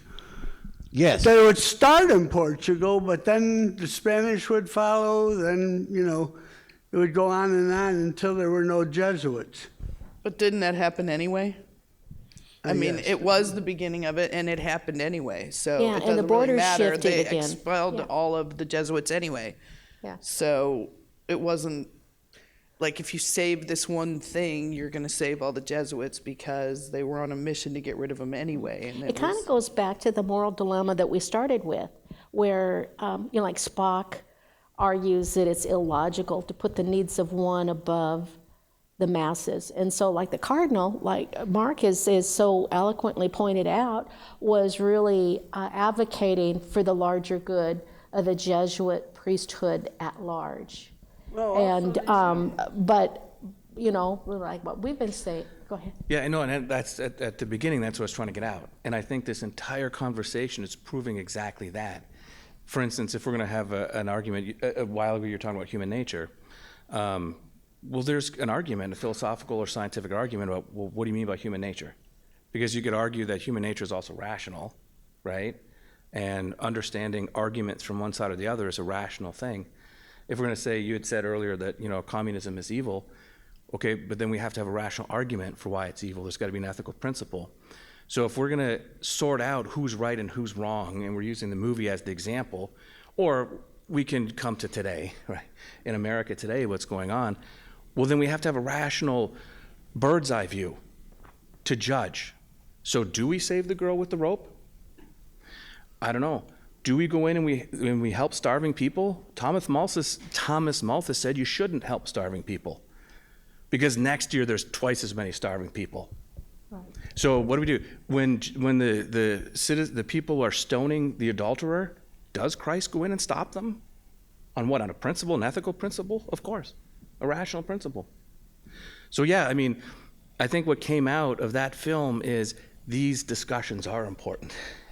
Speaker 5: Yes.
Speaker 10: That it would start in Portugal, but then the Spanish would follow, then, you know, it would go on until there were no Jesuits.
Speaker 8: But didn't that happen anyway? I mean,
Speaker 10: yes.
Speaker 8: it was the beginning of it, and it happened anyway. So
Speaker 7: Yeah,
Speaker 8: it
Speaker 7: and
Speaker 8: doesn't
Speaker 7: the borders
Speaker 8: really matter.
Speaker 7: shifted
Speaker 8: They
Speaker 7: again.
Speaker 8: expelled
Speaker 7: Yeah.
Speaker 8: all of the Jesuits anyway.
Speaker 7: Yeah.
Speaker 8: So it wasn't like if you save this one thing, you're going to save all the Jesuits because they were on a mission to get rid of them anyway. And
Speaker 7: It kind of goes back to the moral dilemma that we started with, where, you know, like Spock argues that it's illogical to put the needs of one above the masses. And so like the cardinal, like Mark is so eloquently pointed out, was really advocating for the larger good of the Jesuit priesthood at large.
Speaker 10: Well,
Speaker 7: And, but, you know, like what we've been saying, go ahead.
Speaker 6: Yeah, I know, and that's at the beginning, that's what I was trying to get out. And I think this entire conversation is proving exactly that. For instance, if we're going to have an argument, a while ago you were talking about human nature. Well, there's an argument, a philosophical or scientific argument about, well, what do you mean by human nature? Because you could argue that human nature is also rational, right? And understanding arguments from one side or the other is a rational thing. If we're going to say, you had said earlier that, you know, communism is evil, okay, but then we have to have a rational argument for why it's evil. There's got to be an ethical principle. So if we're going to sort out who's right and who's wrong, and we're using the movie as the example, or we can come to today, right? In America today, what's going on, well, then we have to have a rational bird's eye view to judge. So do we save the girl with the rope? I don't know. Do we go in and we help starving people? Thomas Malthus said you shouldn't help starving people because next year there's twice as many starving people. Right. So what do? When the people are stoning the adulterer, does Christ go in and stop them? On what? On a principle, an ethical principle? Of course, a rational principle. So yeah, I mean, I think what came out of that film is these discussions are important.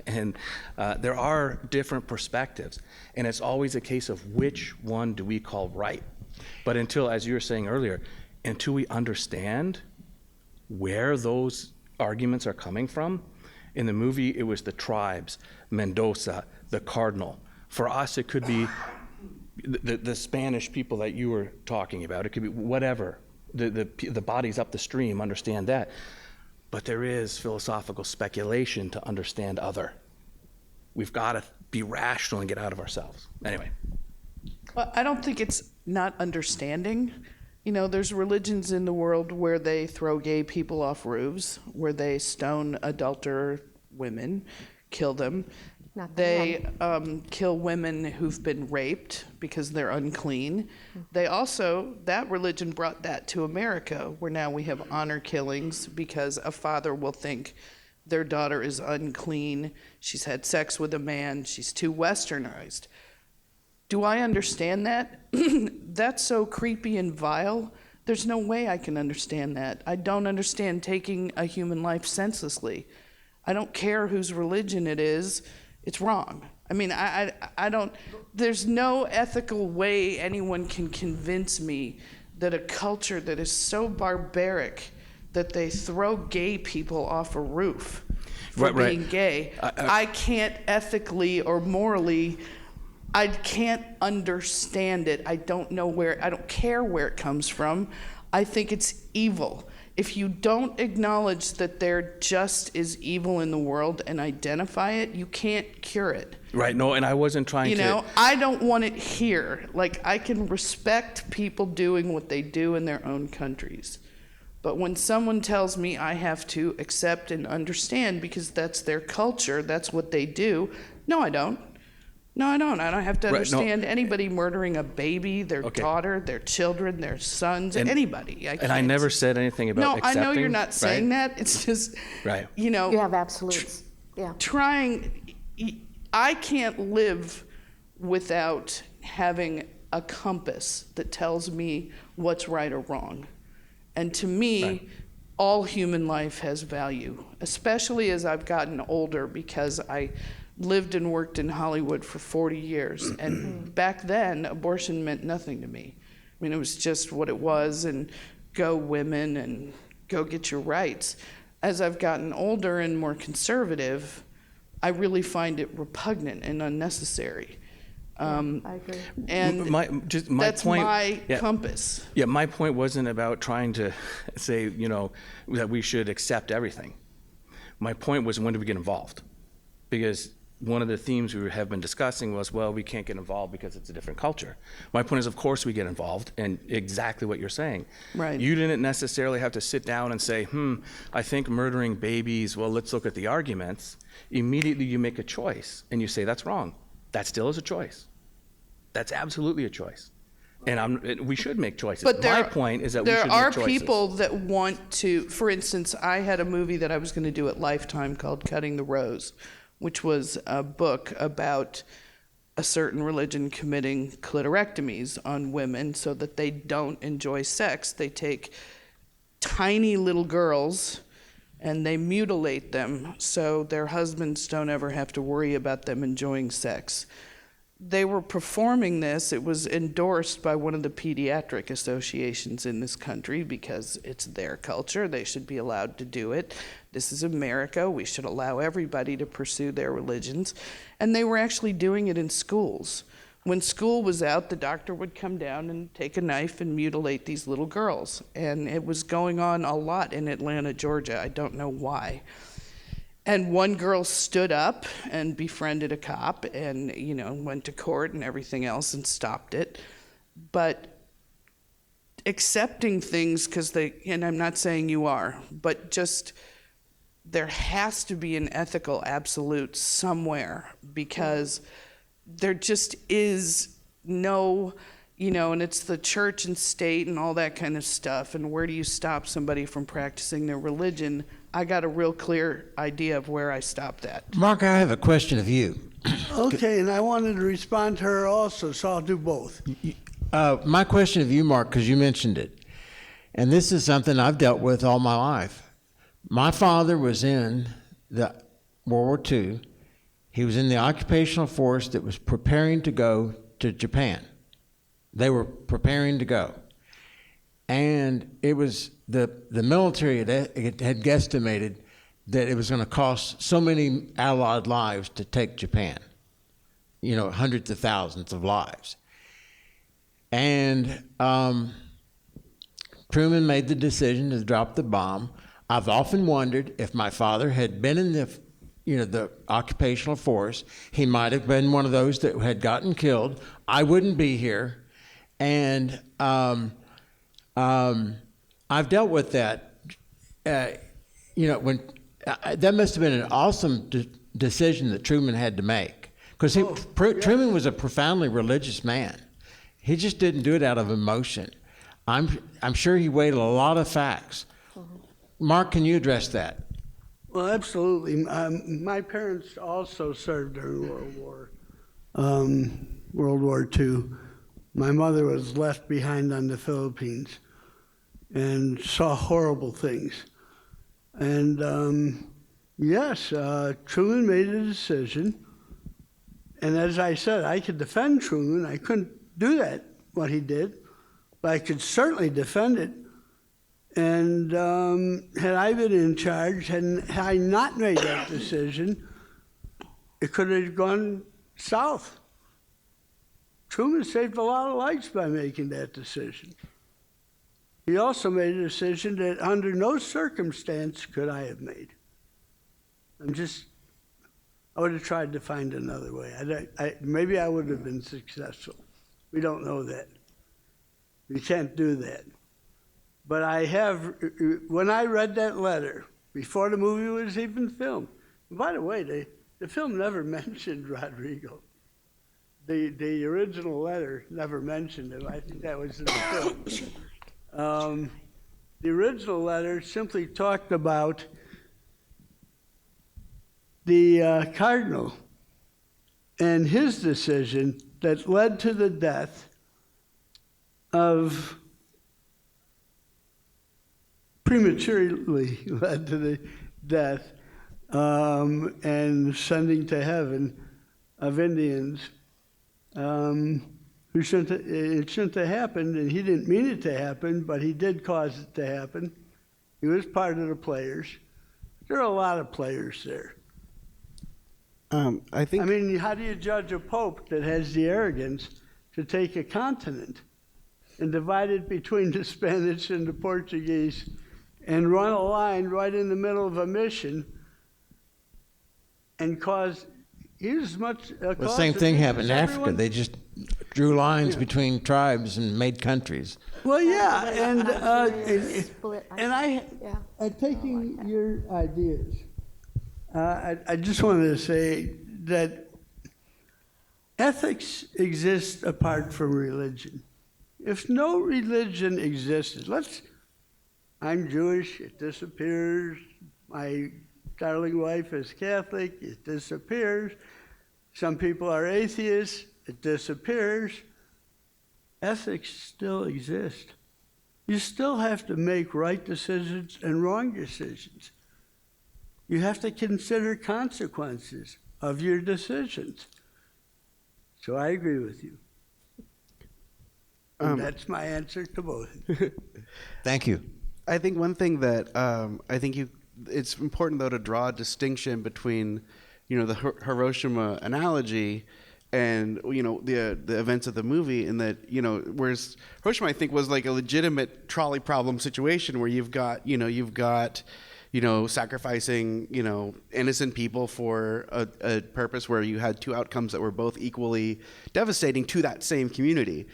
Speaker 6: And there are different perspectives, and it's always a case of which one do we call right. But until, as you were saying earlier, until we understand where those arguments are coming from, in the movie it was the tribes, Mendoza, the cardinal. For us, it could be the Spanish people that you were talking about. It could be whatever. The bodies up the stream, understand that. But there is philosophical speculation to understand other. We've got to be rational and get out of ourselves. Anyway.
Speaker 8: Well, I don't think it's not understanding. You know, there's religions in the world where they throw gay people off roofs, where they stone adulterer women, kill them. They kill women who've been raped because they're unclean. They also, that religion brought that to America, where now we have honor killings because a father will think their daughter is unclean, she's had sex with a man, she's too westernized. Do I understand that? That's so creepy and vile. There's no way I can understand that. I don't understand taking a human life senselessly. I don't care whose religion it is. It's wrong. I mean, I don't, there's no ethical way anyone can convince me that a culture that is so barbaric that they throw gay people off a roof for being gay, I can't ethically or morally, I can't understand it. I don't know where, I don't care where it comes from. I think it's evil. If you don't acknowledge that there just is evil in the world and identify it, you can't cure it.
Speaker 6: Right, no, and I wasn't trying to...
Speaker 8: You know, I don't want it here. Like, I can respect people doing what they do in their own countries. But when someone tells me I have to accept and understand because that's their culture, that's what they do, no, I don't. No, I don't. I don't have to understand anybody murdering a baby, their daughter, their children, their sons, anybody.
Speaker 6: I never said anything about accepting.
Speaker 8: No, I know you're not saying that. It's just, you know.
Speaker 7: You have absolutes. Yeah.
Speaker 8: Trying, I can't live without having a compass that tells me what's right or wrong. And to me, all human life has value, especially as I've gotten older, because I lived and worked in Hollywood for 40 years. And back then, abortion meant nothing to me. I mean, it was just what it was, and go women and go get your rights. As I've gotten older and more conservative, I really find it repugnant and unnecessary.
Speaker 7: I agree.
Speaker 8: And that's
Speaker 6: point,
Speaker 8: my compass.
Speaker 6: Yeah, my point wasn't about trying to say, you know, that we should accept everything. My point was, when do we get involved? Because one of the themes we have been discussing was, well, we can't get involved because it's a different culture. My point is, of course we get involved, and exactly what you're saying.
Speaker 8: Right.
Speaker 6: You didn't necessarily have to sit down and say, I think murdering babies, well, let's look at the arguments. Immediately you make a choice, and you say, that's wrong. That still is a choice. That's absolutely a choice. And we should make choices.
Speaker 8: But
Speaker 6: my point is that we should make choices.
Speaker 8: There are people that want to, for instance, I had a movie that I was going to do at Lifetime called Cutting the Rose, which was a book about a certain religion committing clitorectomies on women so that they don't enjoy sex. They take tiny little girls and they mutilate them so their husbands don't ever have to worry about them enjoying sex. They were performing this. It was endorsed by one of the pediatric associations in this country because it's their culture. They should be allowed to do it. This is America. We should allow everybody to pursue their religions. And they were actually doing it in schools. When school was out, the doctor would come down and take a knife and mutilate these little girls. And it was going on a lot in Atlanta, Georgia. I don't know why. And one girl stood up and befriended a cop and, you know, went to court and everything else and stopped it. But accepting things because and I'm not saying you are, but just there has to be an ethical absolute somewhere, because there just is no, you know, and it's the church and state and all that kind of stuff. And where do you stop somebody from practicing their religion? I got a real clear idea of where I stop that.
Speaker 5: Mark, I have a question of you.
Speaker 10: Okay, and I wanted to respond to her also, so I'll do both.
Speaker 5: My question of you, Mark, because you mentioned it, and this is something I've dealt with all my life. My father was in the World War II. He was in the occupational force that was preparing to go to Japan. They were preparing to go. And it was the military had guesstimated that it was going to cost so many Allied lives to take Japan. You know, hundreds of thousands of lives. And Truman made the decision to drop the bomb. I've often wondered if my father had been in the occupational force, he might have been one of those that had gotten killed. I wouldn't be here. And I've dealt with that. When that must have been an awesome decision that Truman had to make, because Truman was a profoundly religious man. He just didn't do it out of emotion. I'm sure he weighed a lot of facts. Mark, can you address that?
Speaker 10: Well, absolutely. My parents also served during World War II. My mother was left behind on the Philippines and saw horrible things. And yes, Truman made a decision. And as I said, I could defend Truman. I couldn't do that, what he did, but I could certainly defend it. And had I been in charge, had I not made that decision, it could have gone south. Truman saved a lot of lives by making that decision. He also made a decision that under no circumstance could I have made. I would have tried to find another way. Maybe I would have been successful. We don't know that. We can't do that. But when I read that letter, before the movie was even filmed, and by the way, the film never mentioned Rodrigo. The original letter never mentioned him. I think that was in the film. The original letter simply talked about the cardinal and his decision that led to the death of, prematurely led to the death and sending to heaven of Indians who it shouldn't have happened, and he didn't mean it to happen, but he did cause it to happen. He was part of the players. There are a lot of players there. I mean, how do you judge a pope that has the arrogance to take a continent and divide it between the Spanish and the Portuguese and run a line right in the middle of a mission and cause as much
Speaker 5: The same thing happened in Africa. They just drew lines between tribes and made countries.
Speaker 10: Well, yeah, and I'm taking your ideas. I just wanted to say that ethics exists apart from religion. If no religion existed, I'm Jewish, it disappears. My darling wife is Catholic, it disappears. Some people are atheists, it disappears. Ethics still exist. You still have to make right decisions and wrong decisions. You have to consider consequences of your decisions. So I agree with you. And that's my answer to both.
Speaker 5: Thank you.
Speaker 9: I think one thing that it's important though to draw a distinction between, the Hiroshima analogy and the events of the movie, in that whereas Hiroshima I think was like a legitimate trolley problem situation where you've got sacrificing innocent people for a purpose where you had two outcomes that were both equally devastating to that same community.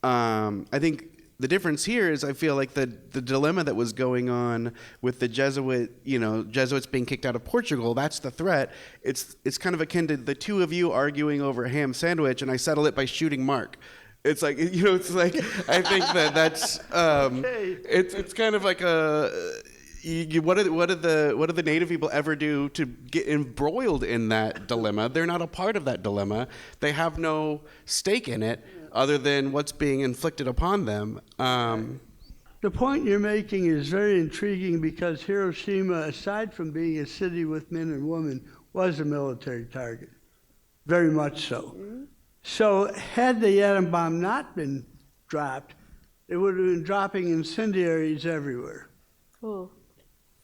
Speaker 9: I think the difference here is I feel like the dilemma that was going on with the Jesuits being kicked out of Portugal, that's the threat. It's kind of akin to the two of you arguing over a ham sandwich and I settle it by shooting Mark. It's like, I think that's, it's kind of like what did the Native people ever do to get embroiled in that dilemma? They're not a part of that dilemma. They have no stake in it other than what's being inflicted upon them.
Speaker 10: The point you're making is very intriguing because Hiroshima, aside from being a city with men and women, was a military target. very much so. So had the atom bomb not been dropped, it would have been dropping incendiaries everywhere.
Speaker 7: Ooh.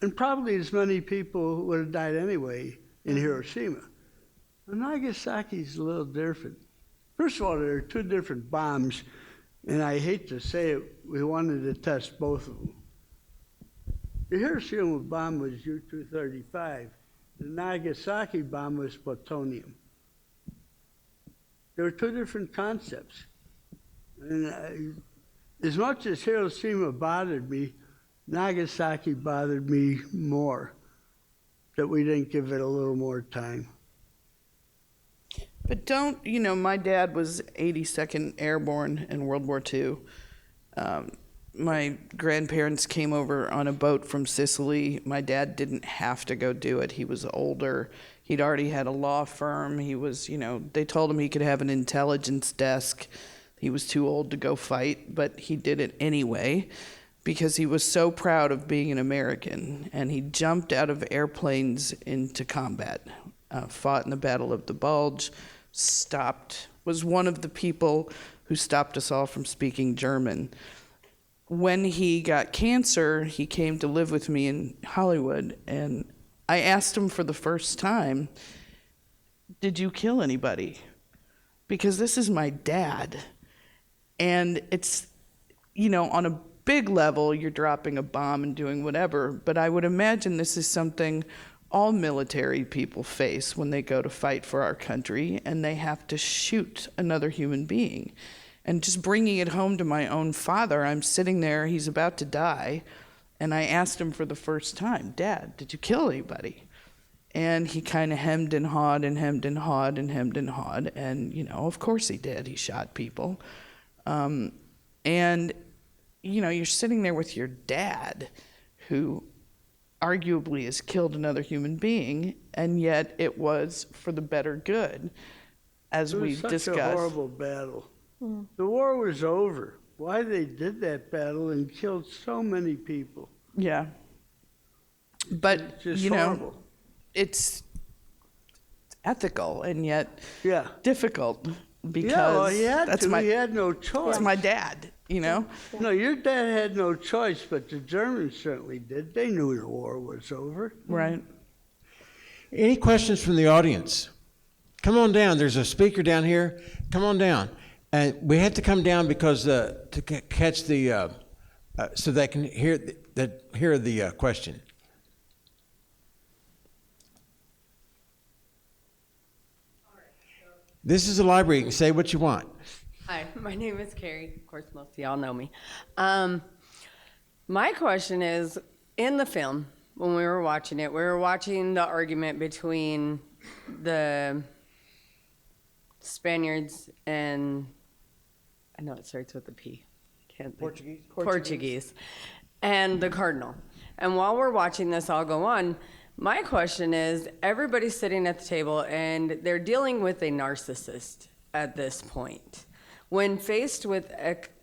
Speaker 10: And probably as many people would have died anyway in Hiroshima. But Nagasaki's a little different. First of all, there are two different bombs, and I hate to say it, we wanted to test both of them. The Hiroshima bomb was U-235. The Nagasaki bomb was plutonium. There were two different concepts. And as much as Hiroshima bothered me, Nagasaki bothered me more, that we didn't give it a little more time.
Speaker 8: But don't, my dad was 82nd Airborne in World War II. My grandparents came over on a boat from Sicily. My dad didn't have to go do it. He was older. He'd already had a law firm. He was, they told him he could have an intelligence desk. He was too old to go fight, but he did it anyway because he was so proud of being an American. And he jumped out of airplanes into combat, fought in the Battle of the Bulge, was one of the people who stopped us all from speaking German. When he got cancer, he came to live with me in Hollywood, and I asked him for the first time, "Did you kill anybody?" Because this is my dad. And it's, on a big level, you're dropping a bomb and doing whatever, but I would imagine this is something all military people face when they go to fight for our country and they have to shoot another human being. And just bringing it home to my own father, I'm sitting there, he's about to die, and I asked him for the first time, "Dad, did you kill anybody?" And he kind of hemmed and hawed and hemmed and hawed and hemmed and hawed, and, of course he did. He shot people. And, you're sitting there with your dad, who arguably has killed another human being, and yet it was for the better good, as we discussed.
Speaker 10: It was such a horrible battle. The war was over. Why they did that battle and killed so many people?
Speaker 8: Yeah. But,
Speaker 10: It's just horrible.
Speaker 8: it's ethical and yet
Speaker 10: Yeah.
Speaker 8: difficult because
Speaker 10: Yeah, well, he had
Speaker 8: that's
Speaker 10: to. He had no choice.
Speaker 8: that's my dad,
Speaker 10: No, your dad had no choice, but the Germans certainly did. They knew the war was over.
Speaker 8: Right.
Speaker 5: Any questions from the audience? Come on down. There's a speaker down here. Come on down. And we had to come down because to catch the so they can hear the question. This is a library. You can say what you want.
Speaker 11: Hi, my name is Carrie. Of course, most of y'all know me. My question is, in the film, when we were watching it, we were watching the argument between the Spaniards and, I know it starts with a P. Can't think. Portuguese. And the Cardinal. And while we're watching this all go on, my question is, everybody's sitting at the table and they're dealing with a narcissist at this point. When faced with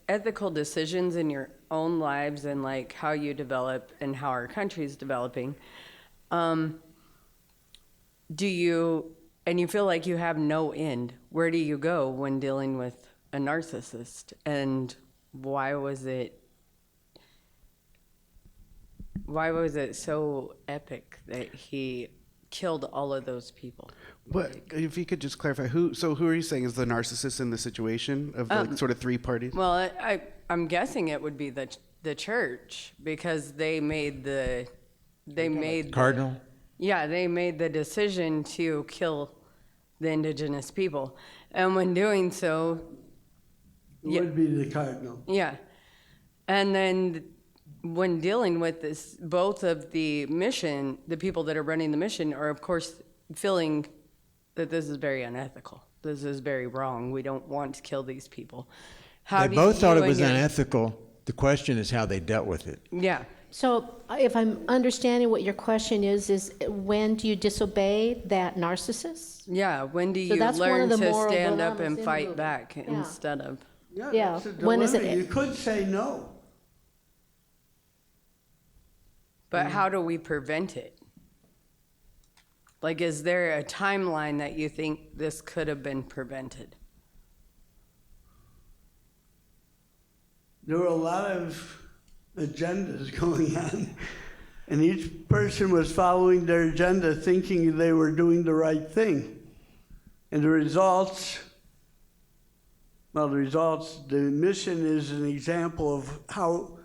Speaker 11: ethical decisions in your own lives and like how you develop and how our country is developing, and you feel like you have no end, where do you go when dealing with a narcissist? And why was it so epic that he killed all of those people?
Speaker 9: But if you could just clarify, who are you saying is the narcissist in the situation of the sort of three parties?
Speaker 11: Well, I'm guessing it would be the church, because they made
Speaker 5: Cardinal?
Speaker 11: Yeah, they made the decision to kill the indigenous people. And when doing so,
Speaker 10: It would be the Cardinal.
Speaker 11: yeah. And then when dealing with this, both of the people that are running the mission are, of course, feeling that this is very unethical. This is very wrong. We don't want to kill these people.
Speaker 5: They both thought it was unethical. The question is how they dealt with it.
Speaker 11: Yeah.
Speaker 7: So if I'm understanding what your question is when do you disobey that narcissist?
Speaker 11: Yeah, when do
Speaker 7: So
Speaker 11: you
Speaker 7: that's one
Speaker 11: learn
Speaker 7: of the
Speaker 11: to
Speaker 7: moral
Speaker 11: stand up
Speaker 7: dilemmas
Speaker 11: and
Speaker 7: in
Speaker 11: fight
Speaker 7: the movie.
Speaker 11: back
Speaker 7: Yeah.
Speaker 11: instead of...
Speaker 7: Yeah,
Speaker 10: That's a
Speaker 7: when is
Speaker 10: dilemma.
Speaker 7: it-
Speaker 10: You could say no.
Speaker 11: But how do we prevent it? Like, is there a timeline that you think this could have been prevented?
Speaker 10: There were a lot of agendas going on, and each person was following their agenda thinking they were doing the right thing. And the results, the mission is an example of how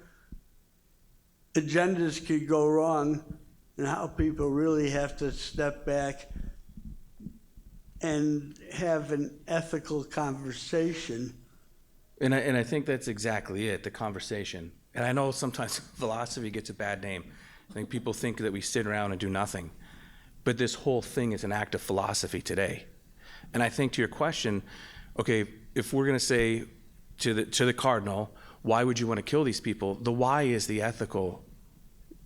Speaker 10: agendas could go wrong and how people really have to step back and have an ethical conversation.
Speaker 6: And I think that's exactly it, the conversation. And I know sometimes philosophy gets a bad name. I think people think that we sit around and do nothing. But this whole thing is an act of philosophy today. And I think to your question, okay, if we're going to say to the cardinal, why would you want to kill these people? The why is the ethical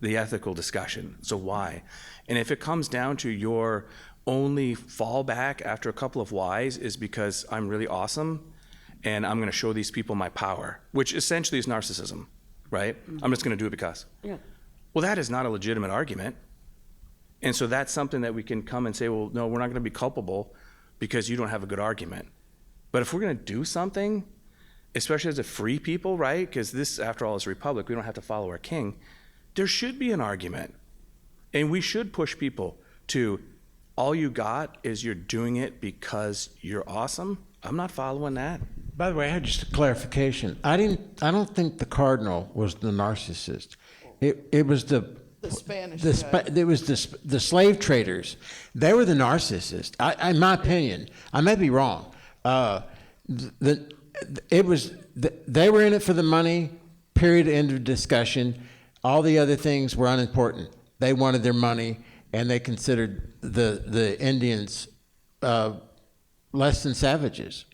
Speaker 6: discussion. So why? And if it comes down to your only fallback after a couple of whys is because I'm really awesome and I'm going to show these people my power, which essentially is narcissism, right? I'm just going to do it because.
Speaker 11: Yeah.
Speaker 6: Well, that is not a legitimate argument. And so that's something that we can come and say, well, no, we're not going to be culpable because you don't have a good argument. But if we're going to do something, especially as a free people, right? Because this, after all, is a republic. We don't have to follow our king. There should be an argument. And we should push people to, all you got is you're doing it because you're awesome. I'm not following that.
Speaker 5: By the way, I had just a clarification. I don't think the cardinal was the narcissist. It was the
Speaker 8: Spanish
Speaker 5: it was the slave traders. They were the narcissists. In my opinion, I may be wrong. They were in it for the money. Period. End of discussion. All the other things were unimportant. They wanted their money, and they considered the Indians less than savages.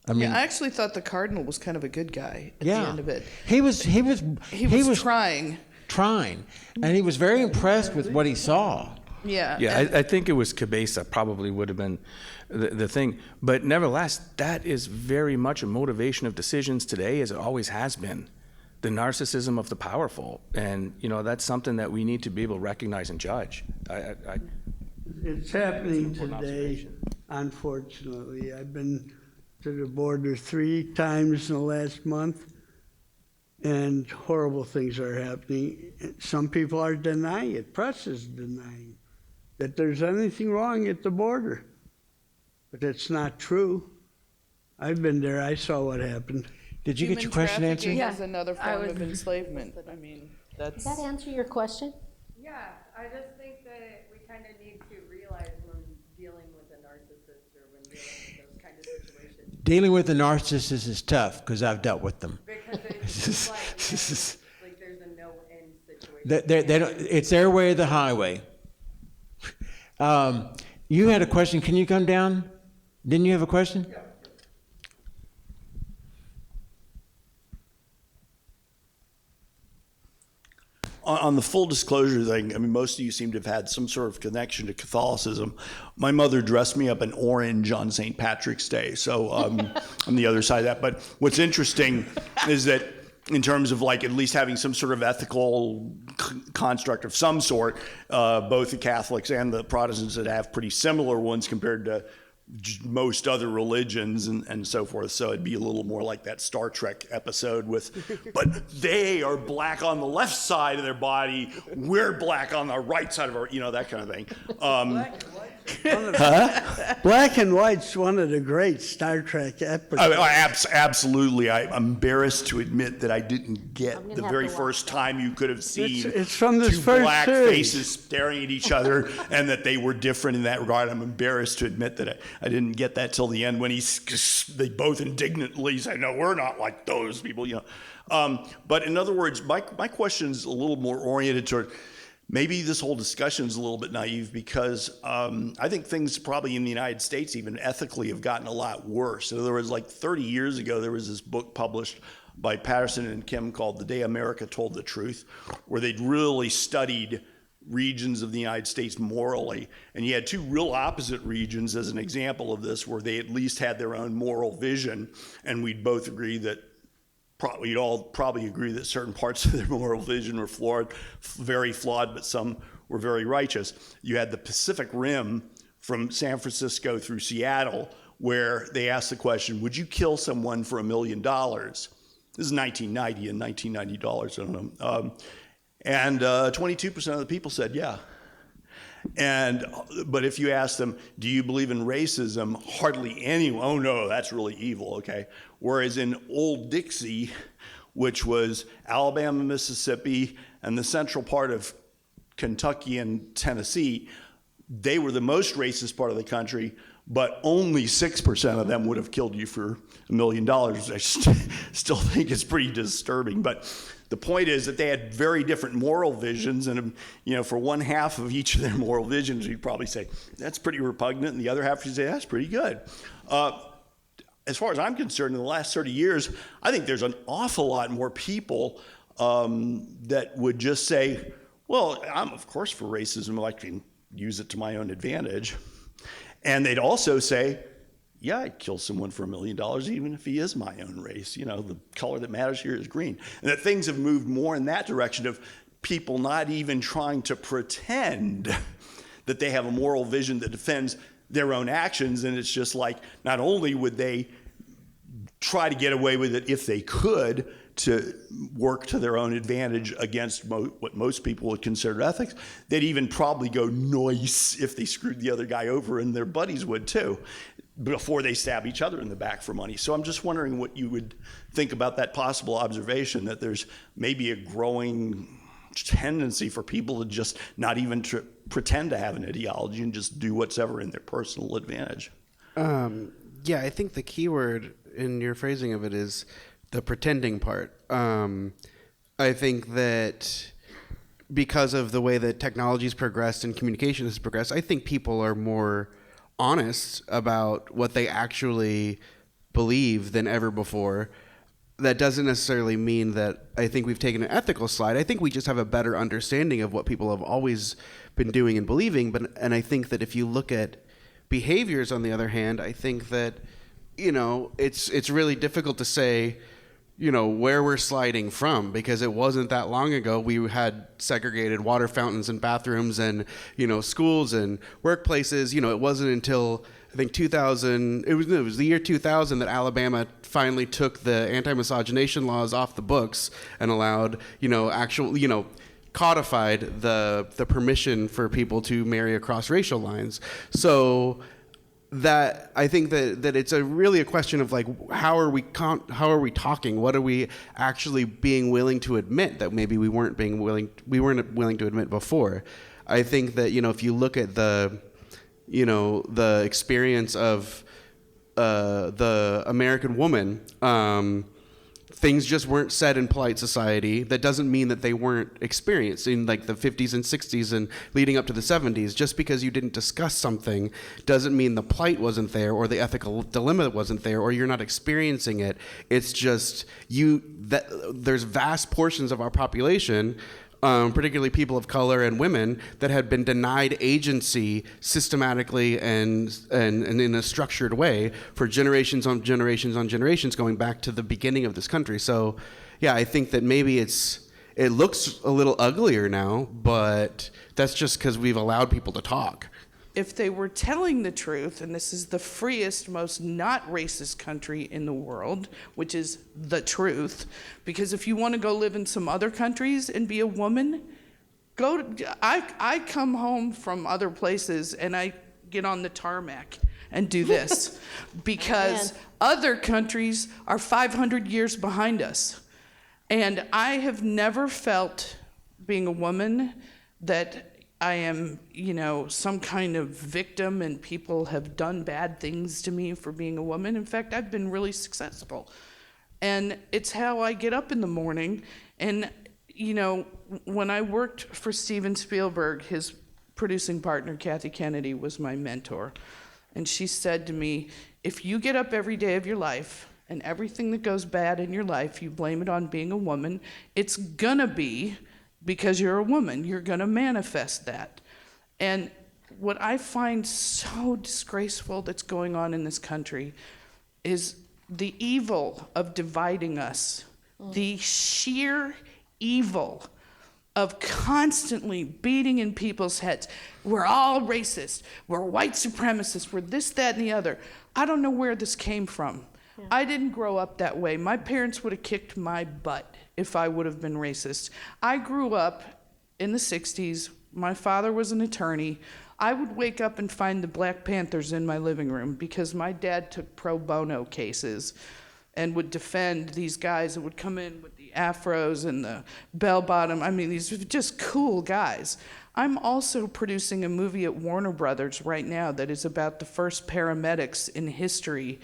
Speaker 5: I mean,
Speaker 8: I actually thought the cardinal was kind of a good guy at the end of it.
Speaker 5: He was
Speaker 8: trying,
Speaker 5: and he was very impressed with what he saw.
Speaker 8: Yeah.
Speaker 6: Yeah, I think it was Cabeza probably would have been the thing. But nevertheless, that is very much a motivation of decisions today, as it always has been. The narcissism of the powerful. And, that's something that we need to be able to recognize and judge.
Speaker 10: It's happening today, unfortunately. I've been to the border 3 times in the last month, and horrible things are happening. Some people are denying it. Press is denying that there's anything wrong at the border. But it's not true. I've been there. I saw what happened.
Speaker 5: Did you get your question answered?
Speaker 8: Yeah. Is another form of enslavement. I mean, that's...
Speaker 7: Does that answer your question?
Speaker 11: Yeah, I just think that we kind of need to realize when dealing with a narcissist or when dealing with those kind of situations.
Speaker 5: Dealing with a narcissist is tough because I've dealt with them.
Speaker 11: Because it's like there's a no-end situation.
Speaker 5: They don't, it's their way or the highway. You had a question. Can you come down? Didn't you have a question? Yeah.
Speaker 12: On the full disclosure thing, I mean, most of you seem to have had some sort of connection to Catholicism. My mother dressed me up in orange on St. Patrick's Day, so on the other side of that. But what's interesting is that in terms of like at least having some sort of ethical construct of some sort, both the Catholics and the Protestants that have pretty similar ones compared to most other religions and so forth. So it'd be a little more like that Star Trek episode but they are black on the left side of their body, we're black on the right side of our, that kind of thing.
Speaker 10: Black and White's one of the great Star Trek episodes.
Speaker 12: Absolutely. I'm embarrassed to admit that I didn't get the very first time you could have seen
Speaker 10: it's from this
Speaker 12: 2
Speaker 10: first
Speaker 12: black
Speaker 10: series.
Speaker 12: faces staring at each other and that they were different in that regard. I'm embarrassed to admit that I didn't get that till the end when they both indignantly say, no, we're not like those people, But in other words, my question is a little more oriented toward maybe this whole discussion is a little bit naive because I think things probably in the United States even ethically have gotten a lot worse. In other words, like 30 years ago, there was this book published by Patterson and Kim called The Day America Told the Truth, where they'd really studied regions of the United States morally. And you had 2 real opposite regions as an example of this, where they at least had their own moral vision. And we'd both agree that we'd all probably agree that certain parts of their moral vision were very flawed, but some were very righteous. You had the Pacific Rim from San Francisco through Seattle, where they asked the question, would you kill someone for $1 million? This is 1990 and $1990, I don't know. And 22% of the people said yeah. But if you ask them, do you believe in racism? Hardly anyone, oh no, that's really evil, okay? Whereas in Old Dixie, which was Alabama, Mississippi, and the central part of Kentucky and Tennessee, they were the most racist part of the country, but only 6% of them would have killed you for $1 million. I still think it's pretty disturbing, but the point is that they had very different moral visions, and for one half of each of their moral visions, you'd probably say, that's pretty repugnant, and the other half you'd say, that's pretty good. As far as I'm concerned, in the last 30 years, I think there's an awful lot more people that would just say, well, I'm of course for racism, I can use it to my own advantage. And they'd also say, yeah, I'd kill someone for $1 million, even if he is my own race. The color that matters here is green. And that things have moved more in that direction of people not even trying to pretend that they have a moral vision that defends their own actions. And it's just like, not only would they try to get away with it if they could, to work to their own advantage against what most people would consider ethics, they'd even probably go nice if they screwed the other guy over, and their buddies would too, before they stab each other in the back for money. So I'm just wondering what you would think about that possible observation, that there's maybe a growing tendency for people to just not even pretend to have an ideology and just do whatever in their personal advantage.
Speaker 9: Yeah, I think the key word in your phrasing of it is the pretending part. I think that because of the way that technology's progressed and communication has progressed, I think people are more honest about what they actually believe than ever before. That doesn't necessarily mean that I think we've taken an ethical slide. I think we just have a better understanding of what people have always been doing and believing. And I think that if you look at behaviors, on the other hand, I think that, it's really difficult to say, where we're sliding from, because it wasn't that long ago we had segregated water fountains and bathrooms and, schools and workplaces. It wasn't until I think 2000, it was the year 2000 that Alabama finally took the anti-miscegenation laws off the books and allowed, codified the permission for people to marry across racial lines. So that I think that it's really a question of like, how are we talking? What are we actually being willing to admit that maybe we weren't willing to admit before? I think that, if you look at the experience of the American woman, things just weren't said in polite society. That doesn't mean that they weren't experienced in like the 50s and 60s and leading up to the 70s. Just because you didn't discuss something doesn't mean the plight wasn't there or the ethical dilemma wasn't there or you're not experiencing it. It's just there's vast portions of our population, particularly people of color and women, that had been denied agency systematically and in a structured way for generations on generations on generations, going back to the beginning of this country. So, yeah, I think that maybe it looks a little uglier now, but that's just because we've allowed people to talk.
Speaker 8: If they were telling the truth, and this is the freest, most not racist country in the world, which is the truth, because if you want to go live in some other countries and be a woman, I come home from other places and I get on the tarmac and do this because other countries are 500 years behind us. And I have never felt, being a woman, that I am, some kind of victim and people have done bad things to me for being a woman. In fact, I've been really successful. And it's how I get up in the morning. And, when I worked for Steven Spielberg, his producing partner, Kathy Kennedy, was my mentor. And she said to me, if you get up every day of your life and everything that goes bad in your life, you blame it on being a woman, it's gonna be because you're a woman. You're going to manifest that. And what I find so disgraceful that's going on in this country is the evil of dividing us The sheer evil of constantly beating in people's heads. We're all racist. We're white supremacists. We're this, that, and the other. I don't know where this came from. Yeah. I didn't grow up that way. My parents would have kicked my butt if I would have been racist. I grew up in the 60s. My father was an attorney. I would wake up and find the Black Panthers in my living room because my dad took pro bono cases and would defend these guys that would come in with the afros and the bell bottom. I mean, these are just cool guys. I'm also producing a movie at Warner Brothers right now that is about the first paramedics in history.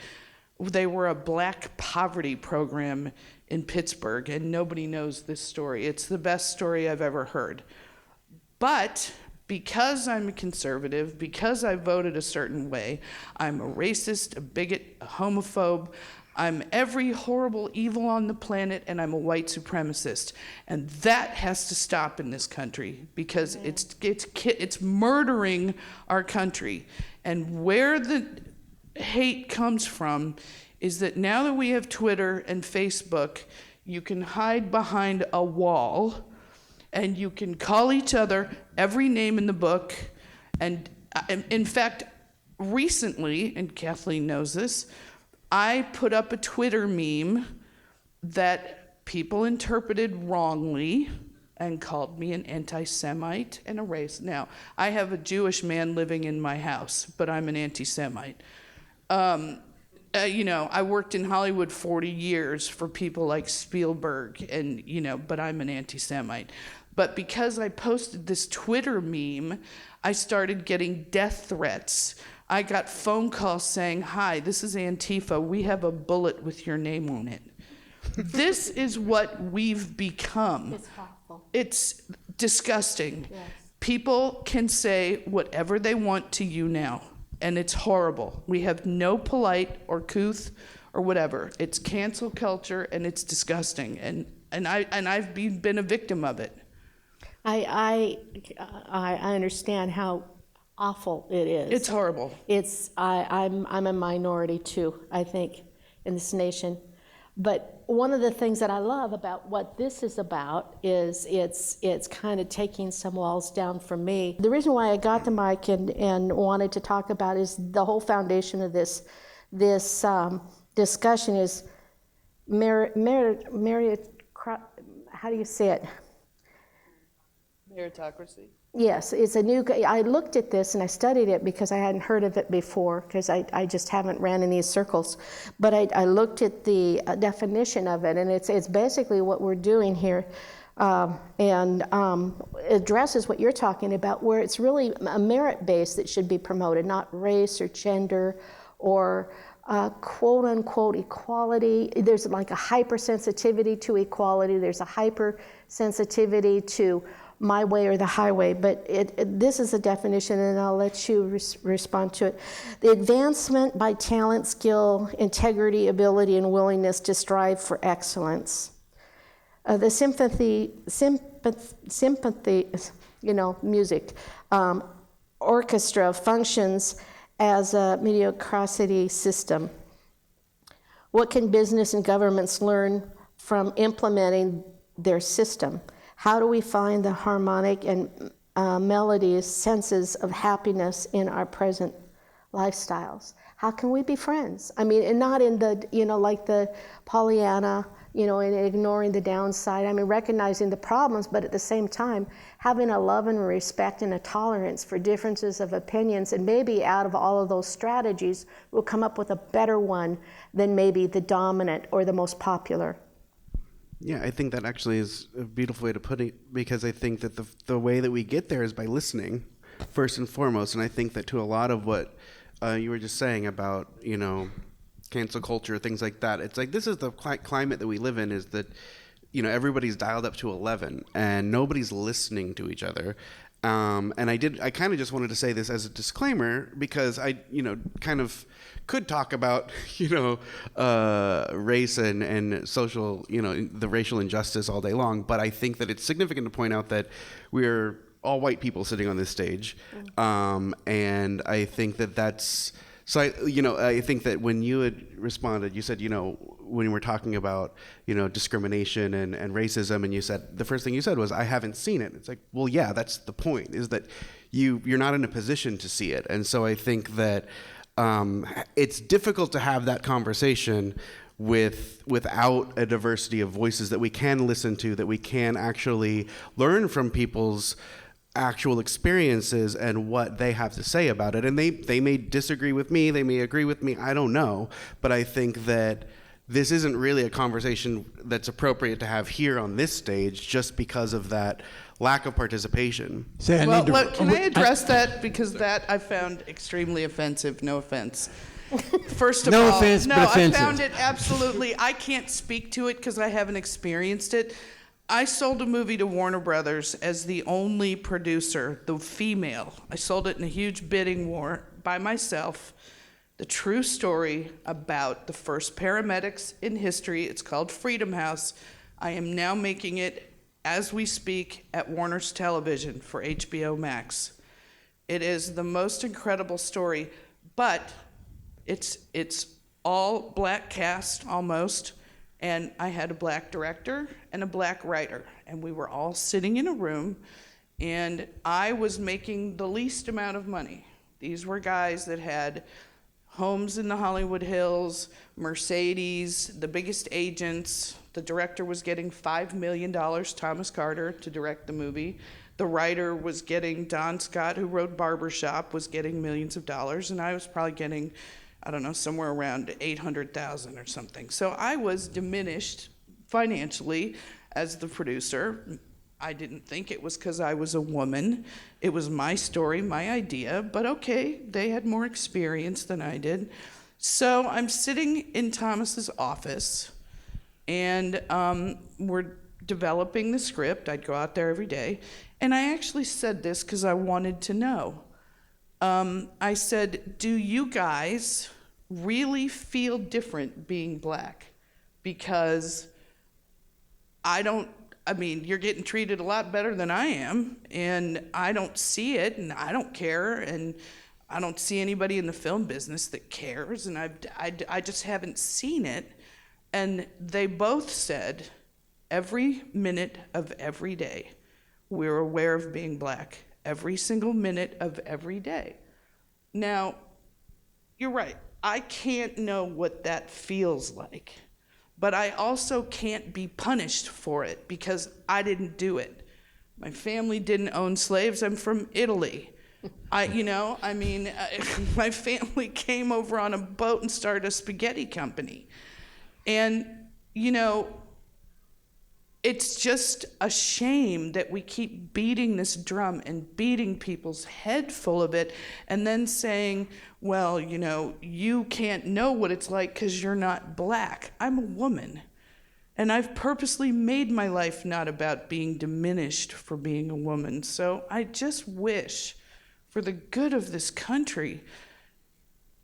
Speaker 8: They were a black poverty program in Pittsburgh, and nobody knows this story. It's the best story I've ever heard. But because I'm a conservative, because I voted a certain way, I'm a racist, a bigot, a homophobe, I'm every horrible evil on the planet, and I'm a white supremacist. And that has to stop in this country because it's murdering our country. And where the hate comes from is that now that we have Twitter and Facebook, you can hide behind a wall and you can call each other every name in the book. And in fact, recently, and Kathleen knows this, I put up a Twitter meme that people interpreted wrongly and called me an anti-Semite and a racist. Now, I have a Jewish man living in my house, but I'm an anti-Semite. I worked in Hollywood 40 years for people like Spielberg, and but I'm an anti-Semite. But because I posted this Twitter meme, I started getting death threats. I got phone calls saying, "Hi, this is Antifa. We have a bullet with your name on it." This is what we've become.
Speaker 7: It's awful.
Speaker 8: It's disgusting.
Speaker 7: Yes.
Speaker 8: People can say whatever they want to you now, and it's horrible. We have no polite or couth or whatever. It's cancel culture, and it's disgusting. And I've been a victim of it.
Speaker 7: I understand how awful it is.
Speaker 8: It's horrible.
Speaker 7: I'm a minority too, I think, in this nation. But one of the things that I love about what this is about is it's kind of taking some walls down for me. The reason why I got the mic and wanted to talk about is the whole foundation of this discussion is how do you say it?
Speaker 8: Meritocracy.
Speaker 7: Yes, it's a new. I looked at this and I studied it because I hadn't heard of it before because I just haven't ran in these circles. But I looked at the definition of it, and it's basically what we're doing here, and addresses what you're talking about, where it's really a merit base that should be promoted, not race or gender or quote unquote equality. There's like a hypersensitivity to equality. There's a hypersensitivity to my way or the highway, but this is a definition, and I'll let you respond to it. The advancement by talent, skill, integrity, ability, and willingness to strive for excellence. The sympathy, music, orchestra functions as a mediocrity system. What can business and governments learn from implementing their system? How do we find the harmonic and melodious senses of happiness in our present lifestyles? How can we be friends? I mean, and not in the, like the Pollyanna, and ignoring the downside. I mean, recognizing the problems, but at the same time, having a love and respect and a tolerance for differences of opinions. And maybe out of all of those strategies, we'll come up with a better one than maybe the dominant or the most popular.
Speaker 9: Yeah, I think that actually is a beautiful way to put it, because I think that the way that we get there is by listening, first and foremost. And I think that to a lot of what you were just saying about, cancel culture, things like that, it's like this is the climate that we live in, is that, everybody's dialed up to 11 and nobody's listening to each other. And I kind of just wanted to say this as a disclaimer, because I, kind of could talk about, race and social, the racial injustice all day long. But I think that it's significant to point out that we're all white people sitting on this stage. And I think that that's So I think that when you had responded, you said, when we're talking about, discrimination and racism, and you said, the first thing you said was, I haven't seen it. It's like, well, yeah, that's the point, is that you're not in a position to see it. And so I think that it's difficult to have that conversation without a diversity of voices that we can listen to, that we can actually learn from people's actual experiences and what they have to say about it. And they may disagree with me, they may agree with me, I don't know. But I think that this isn't really a conversation that's appropriate to have here on this stage just because of that lack of participation.
Speaker 8: Can I address that? Because that I found extremely offensive. No offense. First of all,
Speaker 5: offense,
Speaker 8: no,
Speaker 5: but offensive.
Speaker 8: I found it absolutely, I can't speak to it because I haven't experienced it. I sold a movie to Warner Brothers as the only producer, the female. I sold it in a huge bidding war by myself. The true story about the first paramedics in history. It's called Freedom House. I am now making it, as we speak, at Warner's Television for HBO Max. It is the most incredible story, but it's all black cast almost. And I had a black director and a black writer, and we were all sitting in a room, and I was making the least amount of money. These were guys that had homes in the Hollywood Hills, Mercedes, the biggest agents. The director was getting $5 million, Thomas Carter, to direct the movie. The writer was getting, Don Scott, who wrote Barbershop, was getting millions of dollars, and I was probably getting, I don't know, somewhere around 800,000 or something. So I was diminished financially as the producer. I didn't think it was because I was a woman. It was my story, my idea, but okay, they had more experience than I did. So I'm sitting in Thomas's office, and we're developing the script. I'd go out there every day, and I actually said this because I wanted to know. I said, do you guys really feel different being black? Because you're getting treated a lot better than I am, and I don't see it, and I don't care, and I don't see anybody in the film business that cares, and I just haven't seen it. And they both said, every minute of every day, we're aware of being black. Every single minute of every day. Now, you're right. I can't know what that feels like, but I also can't be punished for it because I didn't do it. My family didn't own slaves. I'm from Italy. My family came over on a boat and started a spaghetti company. And, it's just a shame that we keep beating this drum and beating people's head full of it and then saying, well, you can't know what it's like because you're not black. I'm a woman. And I've purposely made my life not about being diminished for being a woman. So I just wish, for the good of this country,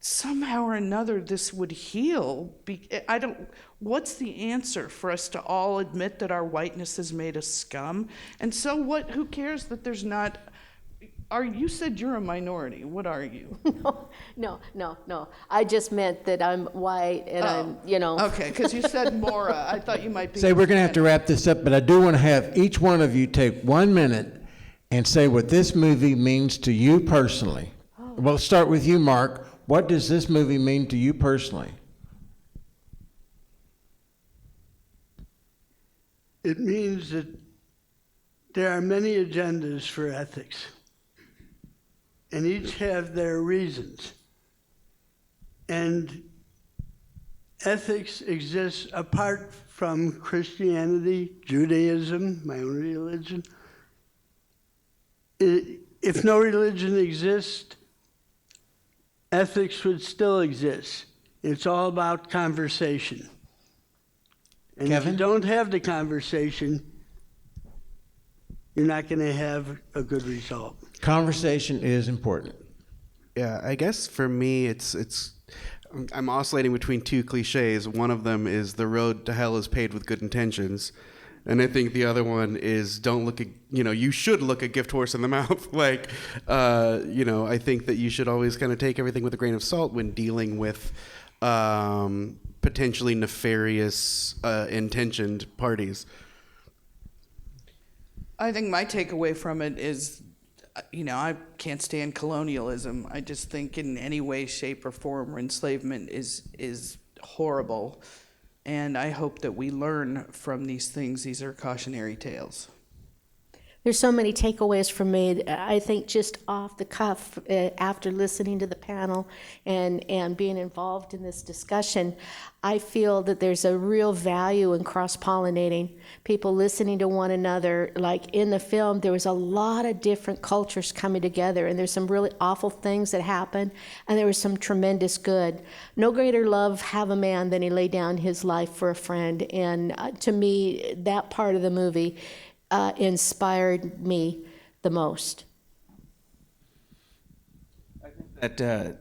Speaker 8: somehow or another this would heal. What's the answer for us to all admit that our whiteness has made us scum? And so what, who cares that there's not, you said you're a minority. What are you?
Speaker 7: No. I just meant that I'm white and
Speaker 8: Okay, because you said Mora. I thought you might be.
Speaker 5: Say we're going to have to wrap this up, but I do want to have each one of you take 1 minute and say what this movie means to you personally. We'll start with you, Mark. What does this movie mean to you personally?
Speaker 10: It means that there are many agendas for ethics, and each have their reasons. And ethics exists apart from Christianity, Judaism, my own religion. If no religion exists, ethics would still exist. It's all about conversation. And
Speaker 5: Kevin?
Speaker 10: if you don't have the conversation, you're not going to have a good result.
Speaker 5: Conversation is important.
Speaker 9: Yeah, I guess for me, I'm oscillating between two cliches. One of them is the road to hell is paved with good intentions. And I think the other one is don't look at, you should look a gift horse in the mouth. Like, I think that you should always kind of take everything with a grain of salt when dealing with potentially nefarious intentioned parties.
Speaker 8: I think my takeaway from it is, I can't stand colonialism. I just think in any way, shape, or form, enslavement is horrible. And I hope that we learn from these things. These are cautionary tales.
Speaker 7: There's so many takeaways from me. I think just off the cuff, after listening to the panel and being involved in this discussion, I feel that there's a real value in cross-pollinating, people listening to one another. Like in the film, there was a lot of different cultures coming together, and there's some really awful things that happened, and there was some tremendous good. No greater love have a man than he laid down his life for a friend, and to me, that part of the movie inspired me the most.
Speaker 6: I think that,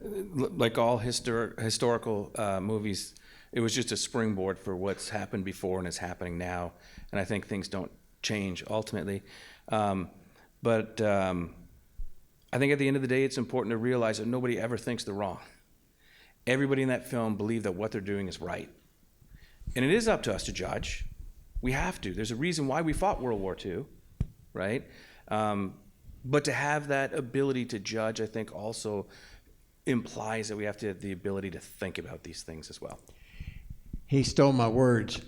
Speaker 6: like all historical movies, it was just a springboard for what's happened before and is happening now. And I think things don't change ultimately. But I think at the end of the day, it's important to realize that nobody ever thinks they're wrong. Everybody in that film believed that what they're doing is right. And it is up to us to judge. We have to. There's a reason why we fought World War II, right? But to have that ability to judge, I think also implies that we have to have the ability to think about these things as well.
Speaker 5: He stole my words.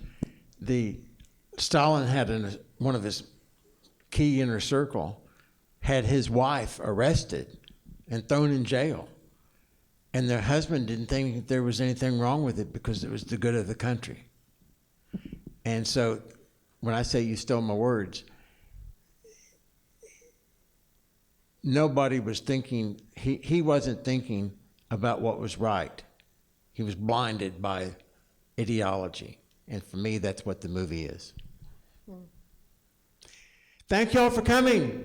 Speaker 5: Stalin had one of his key inner circle had his wife arrested and thrown in jail. And their husband didn't think there was anything wrong with it because it was the good of the country. And so when I say you stole my words, nobody was thinking, he wasn't thinking about what was right. He was blinded by ideology. And for me, that's what the movie is. Thank you all for coming.